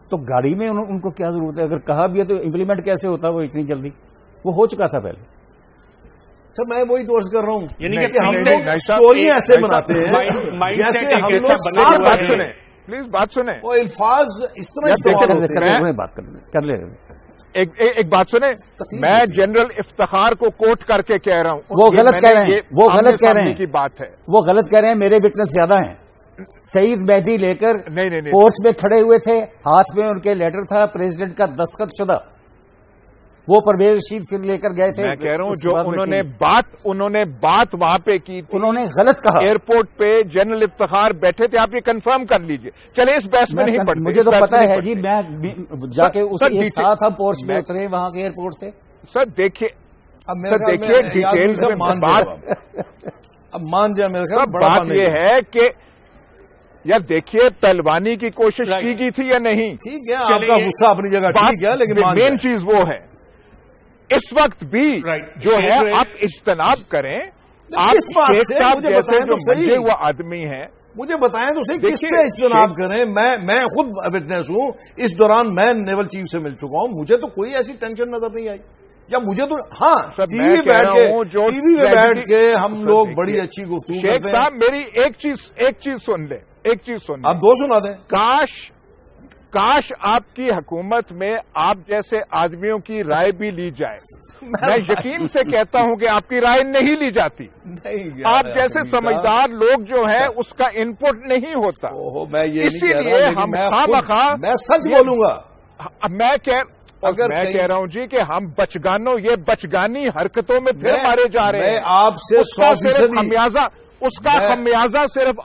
تو گاڑی میں ان کو کیا ضرورت ہے؟ اگر کہا بھی ہے تو امپلیمنٹ کیسے ہوتا وہ اتنی جلدی؟ وہ ہو چکا تھا پہلے. سر میں وہی تو عرض کر رہا ہوں، یعنی کہ ہم لوگ اسٹوریاں ایسے بناتے ہیں جیسے ہم لوگ. بات سنیں پلیز، بات سنیں. وہ الفاظ اس طرح بات کر لے. ایک بات سنیں، میں جنرل افتخار کو کوٹ کر کے کہہ رہا ہوں. وہ غلط کہہ رہے ہیں، وہ غلط کہہ رہے ہیں کی بات ہے. وہ غلط کہہ رہے ہیں. میرے وٹنس زیادہ ہیں. سعید مہدی لے کر نہیں فورس میں کھڑے ہوئے تھے، ہاتھ میں ان کے لیٹر تھا پریزیڈنٹ کا دستخط شدہ. وہ پرویز رشید پھر لے کر گئے تھے. میں کہہ رہا ہوں جو انہوں نے بات وہاں پہ کی تھی، انہوں نے غلط کہا. ایئرپورٹ پہ جنرل افتخار بیٹھے تھے، آپ یہ کنفرم کر لیجئے. چلے اس بحث میں نہیں پڑتے. مجھے تو پتا ہے جی، میں جا کے اس کے ساتھ ہم پورٹ میں اترے وہاں سے ایئرپورٹ سے. سر دیکھیے ڈیٹیل سے اب مان جائے میرے خیال بات یہ ہے کہ یار دیکھیے پہلوانی کی کوشش کی گئی تھی یا نہیں. ٹھیک ہے، آپ کا غصہ اپنی جگہ ٹھیک ہے، لیکن مین چیز وہ ہے اس وقت بھی جو ہے آپ اجتناب کریں. آپ شیخ صاحب جیسے جو منجے ہوا آدمی ہیں، مجھے بتائیں تو صحیح کس سے اجتناب کریں. میں خود وٹنس ہوں، اس دوران میں نیول چیف سے مل چکا ہوں، مجھے تو کوئی ایسی ٹینشن نظر نہیں آئی. یا مجھے تو ہاں ٹی وی پہ بیٹھ کے ہم لوگ بڑی اچھی گفتگو کرتے ہیں. شیخ صاحب میری ایک چیز سن لیں، آپ دو سنا دیں. کاش آپ کی حکومت میں آپ جیسے آدمیوں کی رائے بھی لی جائے. میں یقین سے کہتا ہوں کہ آپ کی رائے نہیں لی جاتی. آپ جیسے سمجھدار لوگ جو ہے اس کا انپٹ نہیں ہوتا. اسی لیے ہم خواہ میں سچ بولوں گا. میں کہہ رہا ہوں جی کہ ہم یہ بچگانی حرکتوں میں پھر مارے جا رہے ہیں. آپ سے اس کا خمیازہ صرف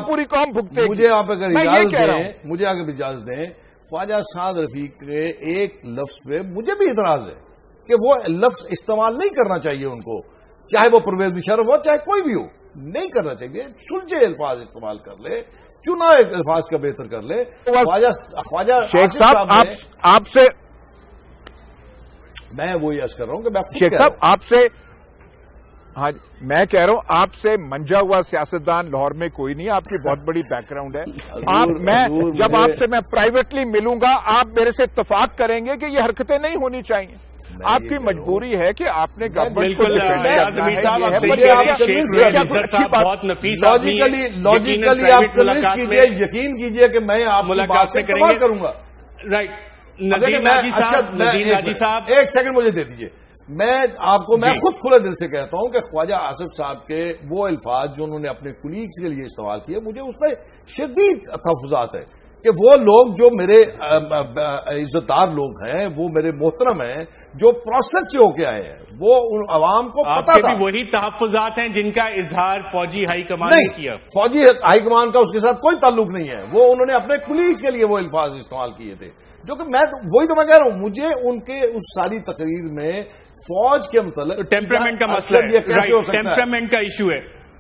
پوری قوم بھگتے گی. مجھے آپ اگر اجازت دیں، خواجہ سعد رفیق کے ایک لفظ پہ مجھے بھی اعتراض ہے کہ وہ لفظ استعمال نہیں کرنا چاہیے ان کو، چاہے وہ پرویز مشرف ہو چاہے کوئی بھی ہو، نہیں کرنا چاہیے. سلجھے الفاظ استعمال کر لے، چنا الفاظ کا بہتر کر لے. خواجہ شیخ صاحب آپ سے میں وہی عرض کر رہا ہوں کہ شیخ صاحب آپ سے، ہاں میں کہہ رہا ہوں آپ سے منجا ہوا سیاستدان لاہور میں کوئی نہیں. آپ کی بہت بڑی بیک گراؤنڈ ہے. جب آپ سے میں پرائیویٹلی ملوں گا آپ میرے سے اتفاق کریں گے کہ یہ حرکتیں نہیں ہونی چاہیے. آپ کی مجبوری ہے کہ آپ نے گورنمنٹ کو لاجیکلی آپ کنوینس کیجیے، یقین کیجیے کہ میں آپ ملاقات سے کروں گا. رائٹ. نذیر ناجی صاحب ایک سیکنڈ مجھے دے دیجیے. میں آپ کو خود کھلے دل سے کہتا ہوں کہ خواجہ آصف صاحب کے وہ الفاظ جو انہوں نے اپنے کولیگز کے لیے استعمال کیے، مجھے اس پہ شدید تحفظات ہے کہ وہ لوگ جو میرے عزت دار لوگ ہیں، وہ میرے محترم ہیں، جو پروسیس سے ہو کے آئے ہیں، وہ ان عوام کو پتا تھا. وہی تحفظات ہیں جن کا اظہار فوجی ہائی کمان نے کیا. فوجی ہائی کمان کا اس کے ساتھ کوئی تعلق نہیں ہے. وہ انہوں نے اپنے کولیگز کے لیے وہ الفاظ استعمال کیے تھے، جو کہ میں وہی تو میں کہہ رہا ہوں. مجھے ان کے اس ساری تقریر میں فوج کے متعلق ٹیمپرامنٹ کا مسئلہ ہے، ٹیمپرامنٹ کا ایشو ہے.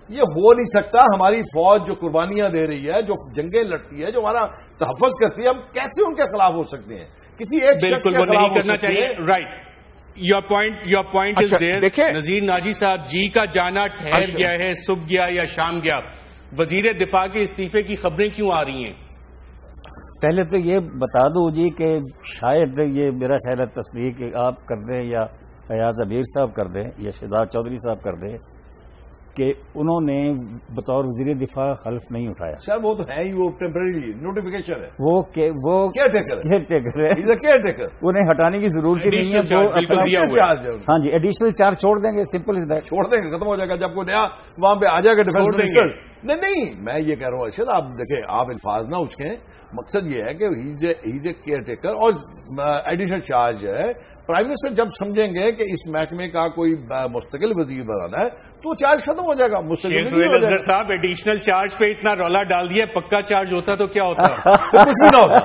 یہ ہو نہیں سکتا. ہماری فوج جو قربانیاں دے رہی ہے، جو جنگیں لڑتی ہے، جو ہمارا تحفظ کرتی ہے، ہم کیسے ان کے خلاف ہو سکتے ہیں؟ کسی ایک شخص کے خلاف نہیں کرنا چاہیے. Right. Your point is there. Nazir Naji صاحب جی کا جانا ٹھہر گیا ہے، صبح گیا یا شام گیا. وزیر دفاع کے استعفے کی خبریں کیوں آ رہی ہیں؟ پہلے تو یہ بتا دو جی کہ شاید یہ میرا خیال ہے تصدیق آپ کر دیں یا ایاز امیر صاحب کر دیں یا شہزاد چودھری صاحب کر دیں کہ انہوں نے بطور وزیر دفاع حلف نہیں اٹھایا. سر وہ تو ہے ہی، وہ ٹیمپرری نوٹیفیکیشن ہے. وہ کیئر ٹیکر ہے. انہیں ہٹانے کی ضرورت ہی نہیں ہے. ہاں جی، ایڈیشنل چارج چھوڑ دیں گے. Simple is that. چھوڑ دیں گے، ختم ہو جائے گا. جب کوئی نیا وہاں پہ آ جائے گا ڈیفینس منسٹر. نہیں میں یہ کہہ رہا ہوں ارشد، آپ دیکھیں، آپ الفاظ نہ اچکیں. مقصد یہ ہے کہ ہی از اے کیئر ٹیکر اور ایڈیشنل چارج ہے. پرائم منسٹر جب سمجھیں گے کہ اس محکمے کا کوئی مستقل وزیر بنانا ہے تو چارج ختم ہو جائے گا. مستقل صاحب ایڈیشنل چارج پہ اتنا رولا ڈال دیا، پکا چارج ہوتا تو کیا ہوتا؟ کچھ بھی نہ ہوتا.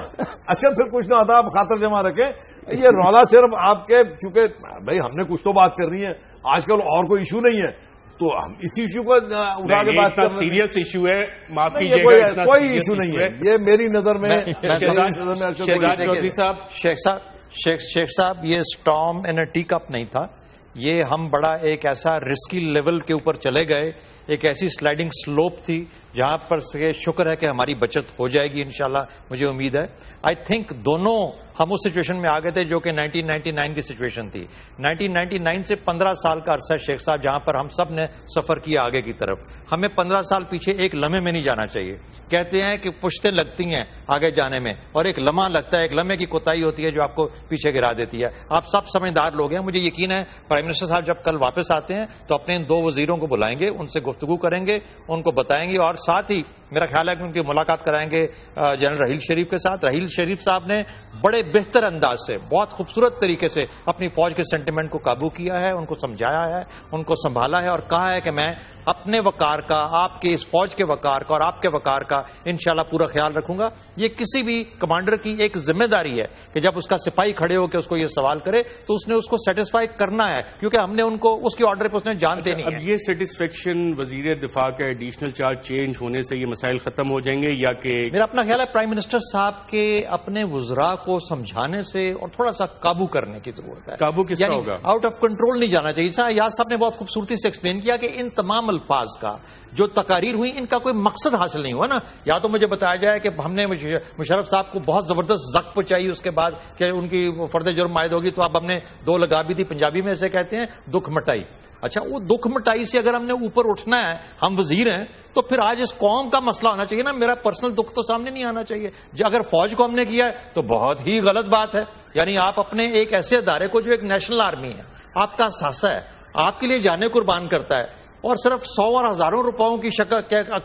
اچھا پھر کچھ نہ ہوتا. آپ خاطر جمع رکھیں. یہ رولا صرف آپ کے، چونکہ بھائی ہم نے کچھ تو بات کرنی ہے. آج کل اور کوئی ایشو نہیں ہے. تو ہم اس ایشو کو اٹھا کے بات کر سیریس ایشو ہے، معاف نہیں، کیجیے یہ گا، کوئی ایشو نہیں ہے، یہ میری نظر میں شہزاد چودھری صاحب، شیخ صاحب یہ storm in A T cup نہیں تھا، یہ ہم بڑا ایک ایسا رسکی لیول کے اوپر چلے گئے، ایک ایسی سلائیڈنگ سلوپ تھی جہاں پر سے شکر ہے کہ ہماری بچت ہو جائے گی انشاءاللہ، مجھے امید ہے۔ آئی تھنک دونوں ہم اس سچویشن میں آ گئے تھے جو کہ 1999 کی سچویشن تھی۔ 1999 سے 15 سال کا عرصہ شیخ صاحب جہاں پر ہم سب نے سفر کیا آگے کی طرف، ہمیں 15 سال پیچھے ایک لمحے میں نہیں جانا چاہیے۔ کہتے ہیں کہ پشتیں لگتی ہیں آگے جانے میں اور ایک لمحہ لگتا ہے، ایک لمحے کی کوتاہی ہوتی ہے جو آپ کو پیچھے گرا دیتی ہے۔ آپ سب سمجھدار لوگ ہیں، مجھے یقین ہے پرائم منسٹر صاحب جب کل واپس آتے ہیں تو اپنے ان 2 وزیروں کو بلائیں گے، ان سے گفتگو کریں گے، ان کو بتائیں گے، اور ساتھ ہی میرا خیال ہے کہ ان کی ملاقات کرائیں گے جنرل رحیل شریف کے ساتھ۔ رحیل شریف صاحب نے بڑے بہتر انداز سے، بہت خوبصورت طریقے سے اپنی فوج کے سینٹیمنٹ کو قابو کیا ہے، ان کو سمجھایا ہے، ان کو سنبھالا ہے اور کہا ہے کہ میں اپنے وقار کا، آپ کے اس فوج کے وقار کا اور آپ کے وقار کا انشاءاللہ پورا خیال رکھوں گا۔ یہ کسی بھی کمانڈر کی ایک ذمہ داری ہے کہ جب اس کا سپاہی کھڑے ہو کے اس کو یہ سوال کرے تو اس نے اس کو سیٹسفائی کرنا ہے، کیونکہ ہم نے ان کو اس کے آرڈر پہ اس نے جان دینی ہے۔ اب یہ سیٹسفیکشن وزیر دفاع کا ایڈیشنل چارج چینج ہونے سے یہ مسائل ختم ہو جائیں گے یا کہ؟ میرا اپنا خیال ہے پرائم منسٹر صاحب کے اپنے وزراء کو سمجھانے سے اور تھوڑا سا قابو کرنے کی ضرورت ہے۔ قابو کس طرح ہوگا؟ آؤٹ آف کنٹرول نہیں جانا چاہیے۔ یار صاحب نے بہت خوبصورتی سے ایکسپلین کیا کہ ان تمام الفاظ کا جو تقاریر ہوئی ان کا کوئی مقصد حاصل نہیں ہوا نا۔ یا تو مجھے بتایا جائے کہ ہم نے مشرف صاحب کو بہت زبردست زخم پہنچائی، اس کے بعد کہ ان کی فرد جرم عائد ہوگی تو اب ہم نے 2 لگا بھی تھی، پنجابی میں ایسے کہتے ہیں دکھ مٹائی۔ اچھا، وہ دکھ مٹائی سے اگر ہم نے اوپر اٹھنا ہے، ہم وزیر ہیں، تو پھر آج اس قوم کا مسئلہ ہونا چاہیے نا، میرا پرسنل دکھ تو سامنے نہیں آنا چاہیے۔ اگر فوج کو ہم نے کیا ہے تو بہت ہی غلط بات ہے۔ یعنی آپ اپنے ایک ایسے ادارے کو جو ایک نیشنل آرمی ہے، آپ کا اثاثہ ہے، آپ کے لیے جانیں قربان کرتا ہے اور صرف 100 اور ہزاروں روپوں کی عقل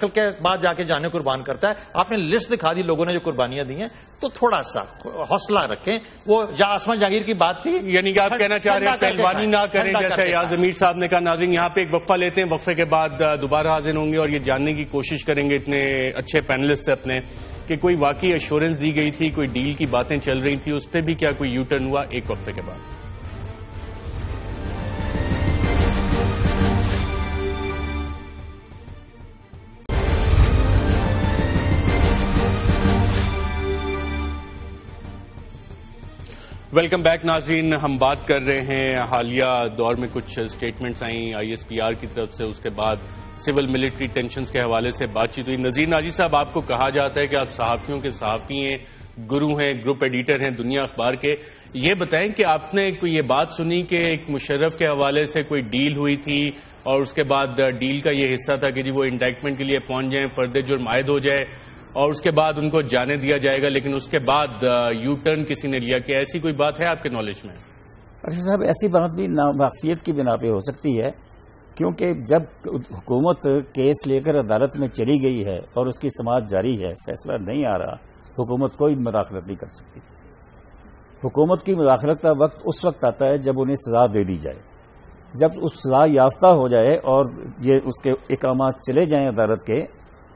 کے بعد جا کے جانے قربان کرتا ہے، آپ نے لسٹ دکھا دی لوگوں نے جو قربانیاں دی ہیں، تو تھوڑا سا حوصلہ رکھیں۔ وہ آسمان جہانگیر کی بات تھی، یعنی کہ آپ کہنا چاہ رہے ہیں پہلوانی نہ کریں جیسے ایاز امیر صاحب نے کہا۔ ناظرین یہاں پہ ایک وقفہ لیتے ہیں، وقفے کے بعد دوبارہ حاضر ہوں گے اور یہ جاننے کی کوشش کریں گے اتنے اچھے پینلسٹ سے اپنے کہ کوئی واقعی ایشورنس دی گئی تھی، کوئی ڈیل کی باتیں چل رہی تھی، اس پہ بھی کیا کوئی یو ٹرن ہوا؟ ایک وقفے کے بعد۔ ویلکم بیک ناظرین، ہم بات کر رہے ہیں حالیہ دور میں کچھ سٹیٹمنٹس آئیں آئی ایس پی آر کی طرف سے، اس کے بعد سول ملٹری ٹینشنز کے حوالے سے بات چیت ہوئی۔ نذیر ناجی صاحب، آپ کو کہا جاتا ہے کہ آپ صحافیوں کے صحافی ہیں، گرو ہیں، گروپ ایڈیٹر ہیں دنیا اخبار کے، یہ بتائیں کہ آپ نے کوئی یہ بات سنی کہ ایک مشرف کے حوالے سے کوئی ڈیل ہوئی تھی اور اس کے بعد ڈیل کا یہ حصہ تھا کہ جی وہ انڈائکمنٹ کے لیے پہنچ جائیں، فرد جرم عائد ہو جائے اور اس کے بعد ان کو جانے دیا جائے گا، لیکن اس کے بعد یو ٹرن کسی نے لیا؟ کیا ایسی کوئی بات ہے آپ کے نالج میں؟ ارشد صاحب، ایسی بات بھی ناواقفیت کی بنا پہ ہو سکتی ہے، کیونکہ جب حکومت کیس لے کر عدالت میں چلی گئی ہے اور اس کی سماعت جاری ہے، فیصلہ نہیں آ رہا، حکومت کوئی مداخلت نہیں کر سکتی۔ حکومت کی مداخلت کا وقت اس وقت آتا ہے جب انہیں سزا دے دی جائے، جب اس سزا یافتہ ہو جائے اور یہ اس کے اقامات چلے جائیں عدالت کے،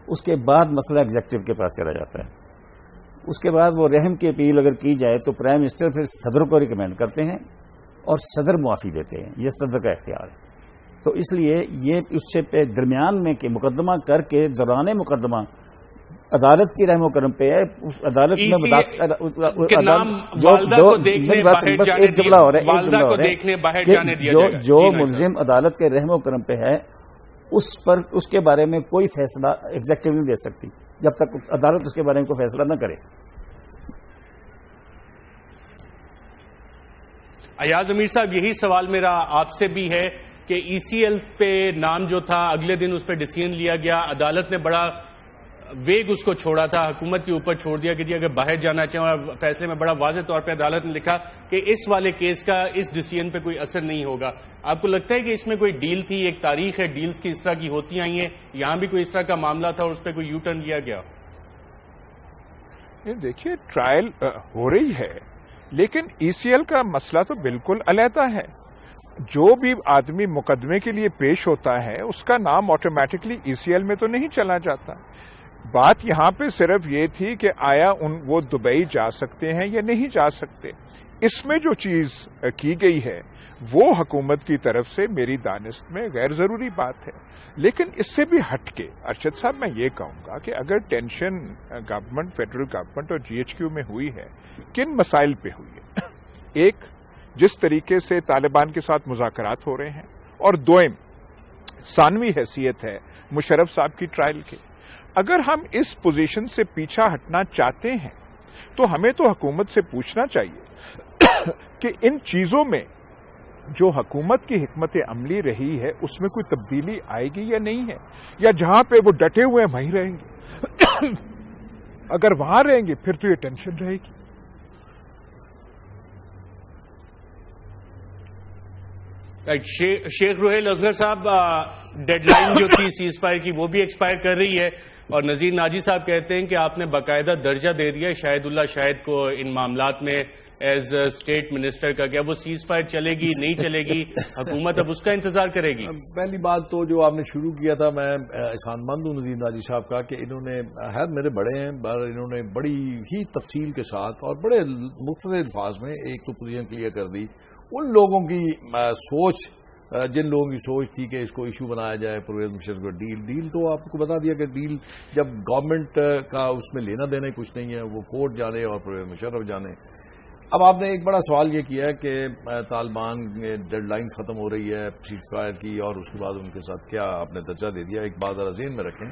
اس کے بعد مسئلہ ایگزیکٹو کے پاس چلا جاتا ہے۔ اس کے بعد وہ رحم کی اپیل اگر کی جائے تو پرائم منسٹر پھر صدر کو ریکمینڈ کرتے ہیں اور صدر معافی دیتے ہیں، یہ صدر کا اختیار ہے۔ تو اس لیے یہ اس سے درمیان میں کہ مقدمہ کر کے دوران مقدمہ عدالت کی رحم و کرم پہ ہے، اس عدالت میں جو ملزم عدالت کے رحم و کرم پہ ہے اس کے بارے میں کوئی فیصلہ ایگزیکٹو نہیں دے سکتی جب تک عدالت اس کے بارے میں کوئی فیصلہ نہ کرے۔ ایاز امیر صاحب، یہی سوال میرا آپ سے بھی ہے کہ ای سی ایل پہ نام جو تھا اگلے دن اس پہ ڈیسیژن لیا گیا، عدالت نے بڑا ویگ اس کو چھوڑا تھا، حکومت کے اوپر چھوڑ دیا کہ جی اگر باہر جانا چاہیں، اور فیصلے میں بڑا واضح طور پہ عدالت نے لکھا کہ اس والے کیس کا اس ڈیسیژن پہ کوئی اثر نہیں ہوگا۔ آپ کو لگتا ہے کہ اس میں کوئی ڈیل تھی؟ ایک تاریخ ہے، ڈیلز کی اس طرح کی ہوتی آئی ہیں، یہاں بھی کوئی اس طرح کا معاملہ تھا اور اس پہ کوئی یو ٹرن لیا گیا؟ دیکھیے، ٹرائل ہو رہی ہے لیکن ای سی ایل کا مسئلہ تو بالکل علیحدہ ہے۔ جو بھی آدمی مقدمے کے لیے پیش ہوتا ہے اس کا نام آٹومیٹکلی ای سی ایل میں تو نہیں چلا جاتا۔ بات یہاں پہ صرف یہ تھی کہ آیا وہ دبئی جا سکتے ہیں یا نہیں جا سکتے۔ اس میں جو چیز کی گئی ہے وہ حکومت کی طرف سے میری دانست میں غیر ضروری بات ہے. لیکن اس سے بھی ہٹ کے ارشد صاحب میں یہ کہوں گا کہ اگر ٹینشن گورنمنٹ، فیڈرل گورنمنٹ اور جی ایچ کیو میں ہوئی ہے، کن مسائل پہ ہوئی ہے؟ ایک، جس طریقے سے طالبان کے ساتھ مذاکرات ہو رہے ہیں، اور دوئم ثانوی حیثیت ہے مشرف صاحب کی ٹرائل کے. اگر ہم اس پوزیشن سے پیچھا ہٹنا چاہتے ہیں تو ہمیں تو حکومت سے پوچھنا چاہیے کہ ان چیزوں میں جو حکومت کی حکمت عملی رہی ہے اس میں کوئی تبدیلی آئے گی یا نہیں ہے، یا جہاں پہ وہ ڈٹے ہوئے ہیں وہیں رہیں گے. اگر وہاں رہیں گے پھر تو یہ ٹینشن رہے گی. شیخ روہیل اصغر صاحب، ڈیڈ لائن جو تھی سیز فائر کی وہ بھی ایکسپائر کر رہی ہے، اور نذیر ناجی صاحب کہتے ہیں کہ آپ نے باقاعدہ درجہ دے دیا شاہد اللہ شاہد کو ان معاملات میں ایز اسٹیٹ منسٹر کا. کیا وہ سیز فائر چلے گی، نہیں چلے گی؟ حکومت اب اس کا انتظار کرے گی؟ پہلی بات تو جو آپ نے شروع کیا تھا، میں احسان مند ہوں نذیر ناجی صاحب کا کہ انہوں نے میرے بڑے ہیں، انہوں نے بڑی ہی تفصیل کے ساتھ اور بڑے مختصر الفاظ میں ایک تو پوزیشن کلیئر کر دی. ان لوگوں کی سوچ، جن لوگوں کی سوچ تھی کہ اس کو ایشو بنایا جائے پرویز مشرف کو، ڈیل تو آپ کو بتا دیا کہ ڈیل جب گورنمنٹ کا اس میں لینا دینا کچھ نہیں ہے، وہ کورٹ جانے اور پرویز مشرف جانے. اب آپ نے ایک بڑا سوال یہ کیا ہے کہ طالبان میں ڈیڈ لائن ختم ہو رہی ہے سیز فائر کی، اور اس کے بعد ان کے ساتھ کیا آپ نے درجہ دے دیا. ایک بات ذرا ذہن میں رکھیں،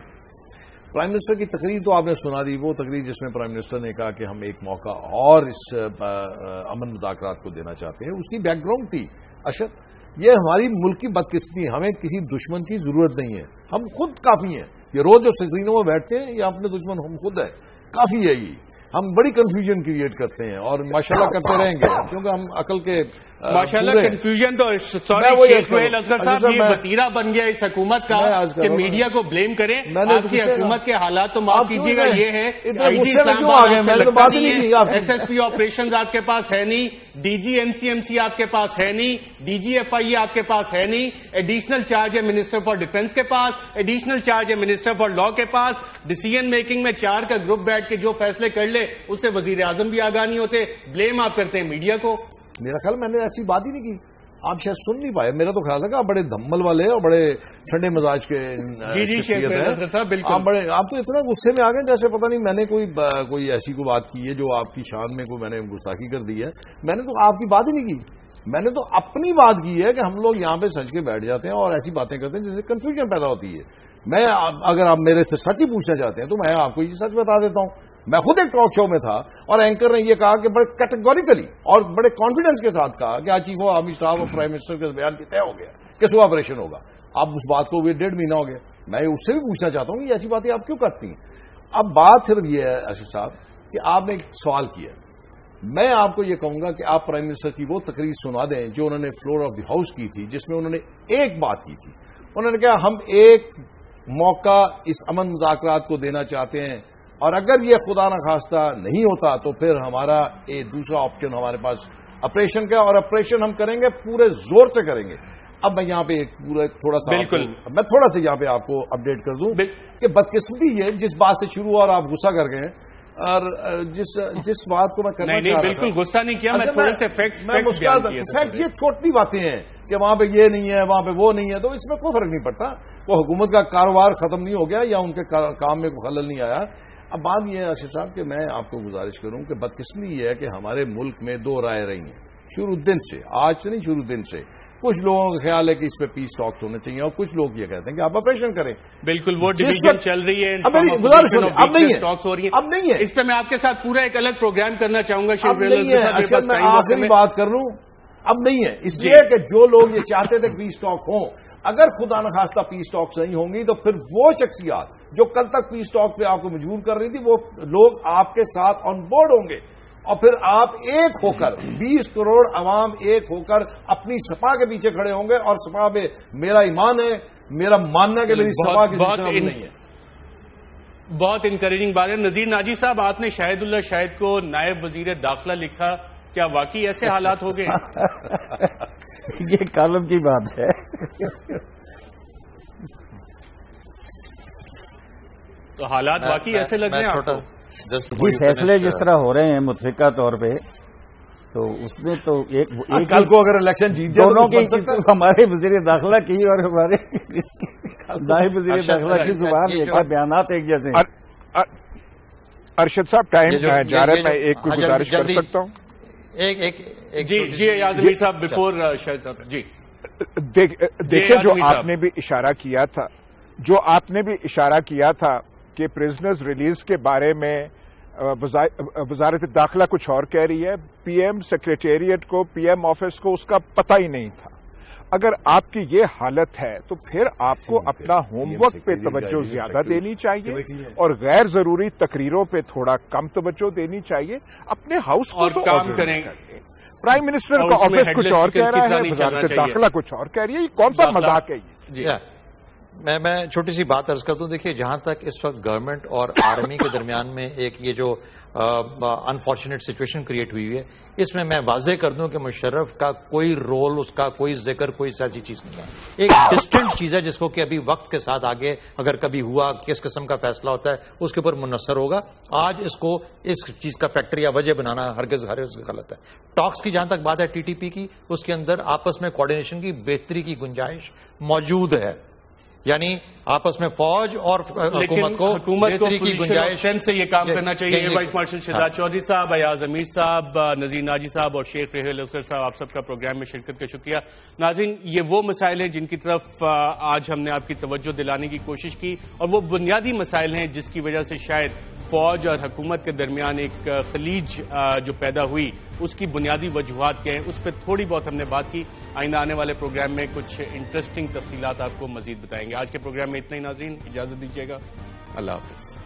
پرائم منسٹر کی تقریر تو آپ نے سنا دی، وہ تقریر جس میں پرائم منسٹر نے کہا کہ ہم ایک موقع اور اس امن مذاکرات کو دینا چاہتے ہیں. اس کی بیک گراؤنڈ تھی اشد، یہ ہماری ملک کی بدقسمتی، ہمیں کسی دشمن کی ضرورت نہیں ہے، ہم خود کافی ہیں. یہ روز جو سکرینوں میں بیٹھتے ہیں یہ اپنے دشمن ہم خود ہیں، کافی ہے. یہ ہم بڑی کنفیوژن کریٹ کرتے ہیں اور ماشاءاللہ کرتے رہیں گے کیونکہ ہم عقل کے ماشاءاللہ کنفیوژن تو سوری شیخ روہیل اصغر صاحب یہ وتیرہ بن گیا اس حکومت کا کہ میڈیا کو بلیم کریں. آپ کی حکومت کے حالات تو معاف کیجیے گا یہ ہے ایس ایس پی آپریشن آپ کے پاس ہے نہیں، D G N C M C آپ کے پاس ہے نہیں، ڈی جی ایف آئی آپ کے پاس ہے نہیں، ایڈیشنل چارج ہے منسٹر فار ڈیفنس کے پاس، ایڈیشنل چارج ہے منسٹر فار لا کے پاس. ڈیسیژن میکنگ میں 4 کا گروپ بیٹھ کے جو فیصلے کر لے اس سے وزیر اعظم بھی آگاہ نہیں ہوتے. بلیم آپ کرتے ہیں میڈیا کو. میرا خیال میں نے ایسی بات ہی نہیں کی، آپ شاید سن نہیں پائے. میرا تو خیال ہے کہ آپ بڑے دھمل والے اور بڑے ٹھنڈے مزاج کے بالکل. آپ تو اتنا غصے میں آ گئے جیسے پتہ نہیں میں نے کوئی ایسی کوئی بات کی ہے جو آپ کی شان میں کوئی میں نے گستاخی کر دی ہے. میں نے تو آپ کی بات ہی نہیں کی، میں نے تو اپنی بات کی ہے کہ ہم لوگ یہاں پہ سج کے بیٹھ جاتے ہیں اور ایسی باتیں کرتے ہیں جس سے کنفیوژن پیدا ہوتی ہے. میں اگر آپ میرے سے سچ ہی پوچھنا چاہتے ہیں تو میں آپ کو یہ سچ بتا دیتا ہوں. میں خود ایک ٹاک شو میں تھا اور اینکر نے یہ کہا کہ بڑے کیٹیگوریکلی اور بڑے کانفیڈنس کے ساتھ کہا کہ چیف آف آرمی اسٹاف اور پرائم منسٹر کے بیان کی طے ہو گیا کہ سو آپریشن ہوگا. اب اس بات کو 1.5 مہینہ ہو گیا. میں اس سے بھی پوچھنا چاہتا ہوں کہ ایسی باتیں آپ کیوں کرتی ہیں؟ اب بات صرف یہ ہے اشرف صاحب کہ آپ نے ایک سوال کیا. میں آپ کو یہ کہوں گا کہ آپ پرائم منسٹر کی وہ تقریر سنا دیں جو انہوں نے فلور آف دی ہاؤس کی تھی، جس میں انہوں نے ایک بات کی تھی. انہوں نے کہا ہم ایک موقع اس امن مذاکرات کو دینا چاہتے ہیں اور اگر یہ خدا نخواستہ نہیں ہوتا تو پھر ہمارا ایک دوسرا آپشن ہمارے پاس آپریشن کا، اور آپریشن ہم کریں گے پورے زور سے کریں گے. اب میں یہاں پہ تھوڑا سا یہاں پہ آپ کو اپڈیٹ کر دوں کہ بدقسمتی یہ جس بات سے شروع ہوا اور آپ غصہ کر گئے، اور جس بات کو میں کرنا چاہ رہا تھا، بالکل غصہ نہیں کیا، میں تھوڑے سے فیکٹس یہ چھوٹی باتیں ہیں کہ وہاں پہ یہ نہیں ہے وہاں پہ وہ نہیں ہے، تو اس میں کوئی فرق نہیں پڑتا. وہ حکومت کا کاروبار ختم نہیں ہو گیا یا ان کے کام میں کوئی خلل نہیں آیا. اب بات یہ ہے آصف صاحب کہ میں آپ کو گزارش کروں کہ بدقسمتی یہ ہے کہ ہمارے ملک میں 2 رائے رہی ہیں شروع دن سے، آج سے نہیں شروع دن سے. کچھ لوگوں کا خیال ہے کہ اس پہ پیس ٹاکس ہونے چاہیے اور کچھ لوگ یہ کہتے ہیں کہ آپ آپریشن کریں. بالکل وہ ڈویژن چل رہی ہے، اب نہیں ہے. اس پہ میں آپ کے ساتھ پورا ایک الگ پروگرام کرنا چاہوں گا. میں آخری بات کر لوں، اب نہیں ہے اس لیے کہ جو لوگ یہ چاہتے تھے پیس ٹاک ہوں، اگر خدا نخواستہ پیس ٹاکس نہیں ہوں گی تو پھر وہ شخصیات جو کل تک پیس ٹاک پہ آپ کو مجبور کر رہی تھی وہ لوگ آپ کے ساتھ آن بورڈ ہوں گے، اور پھر آپ ایک ہو کر 20 کروڑ عوام ایک ہو کر اپنی سپا کے پیچھے کھڑے ہوں گے. اور سپا میں میرا ایمان ہے، میرا ماننا ہے کہ میری سپا کی نہیں ہے. بہت انکریجنگ بات ہے. نذیر ناجی صاحب، آپ نے شاہد اللہ شاہد کو نائب وزیر داخلہ لکھا، کیا واقعی ایسے حالات ہو گئے؟ یہ کالم کی بات ہے. تو حالات واقعی ایسے لگ رہے ہیں آپ کو؟ فیصلے جس طرح ہو رہے ہیں متفقہ طور پہ تو اس میں تو ایک کل کو اگر الیکشن جیت جائے دونوں کی ہمارے وزیر داخلہ کی اور ہمارے نائب وزیر داخلہ کی زبان بیانات ایک جیسے ہیں. ارشد صاحب ٹائم جا رہا ہے, میں ایک کوئی گزارش کر سکتا ہوں؟ جی اعظمی صاحب بفور شاہد صاحب. جی دیکھیں جو آپ نے بھی اشارہ کیا تھا کہ پرزنرز ریلیز کے بارے میں وزارت داخلہ کچھ اور کہہ رہی ہے, پی ایم سیکریٹریٹ کو, پی ایم آفس کو اس کا پتہ ہی نہیں تھا. اگر آپ کی یہ حالت ہے تو پھر آپ کو اپنا ہوم ورک پہ توجہ زیادہ دینی چاہیے اور غیر ضروری تقریروں پہ تھوڑا کم توجہ دینی چاہیے. اپنے ہاؤس کو تو کام کریں. پرائم منسٹر کا آفس کچھ اور کہہ رہا ہے, وزارت داخلہ کچھ اور کہہ رہی ہے. یہ کون سا مذاق ہے یہ؟ میں چھوٹی سی بات عرض کرتا ہوں. دیکھیے جہاں تک اس وقت گورنمنٹ اور آرمی کے درمیان میں ایک یہ جو انفارچونیٹ سچویشن کریٹ ہوئی ہے, اس میں واضح کر دوں کہ مشرف کا کوئی رول, اس کا کوئی ذکر, کوئی ایسی چیز نہیں ہے. ایک ڈسٹنٹ چیز ہے جس کو کہ ابھی وقت کے ساتھ آگے اگر کبھی ہوا, کس قسم کا فیصلہ ہوتا ہے اس کے اوپر منحصر ہوگا. آج اس کو اس چیز کا فیکٹر یا وجہ بنانا ہرگز غلط ہے. ٹاکس کی جہاں تک بات ہے ٹی ٹی پی کی, اس کے اندر آپس میں کوآرڈینیشن کی بہتری کی گنجائش موجود ہے. یعنی آپس میں فوج اور حکومت کو بہتری کی گنجائش سے یہ کام کرنا چاہیے. وائس مارشل شہزاد چودھری صاحب, ایاز امیر صاحب, نذیر ناجی صاحب اور شیخ ریحل اصغر صاحب, آپ سب کا پروگرام میں شرکت کا شکریہ. ناظرین, یہ وہ مسائل ہیں جن کی طرف آج ہم نے آپ کی توجہ دلانے کی کوشش کی, اور وہ بنیادی مسائل ہیں جس کی وجہ سے شاید فوج اور حکومت کے درمیان ایک خلیج جو پیدا ہوئی, اس کی بنیادی وجوہات کیا ہیں, اس پہ تھوڑی بہت ہم نے بات کی. آئندہ آنے والے پروگرام میں کچھ انٹرسٹنگ تفصیلات آپ کو مزید بتائیں گے. آج کے پروگرام میں اتنا ہی. ناظرین اجازت دیجیے گا. اللہ حافظ.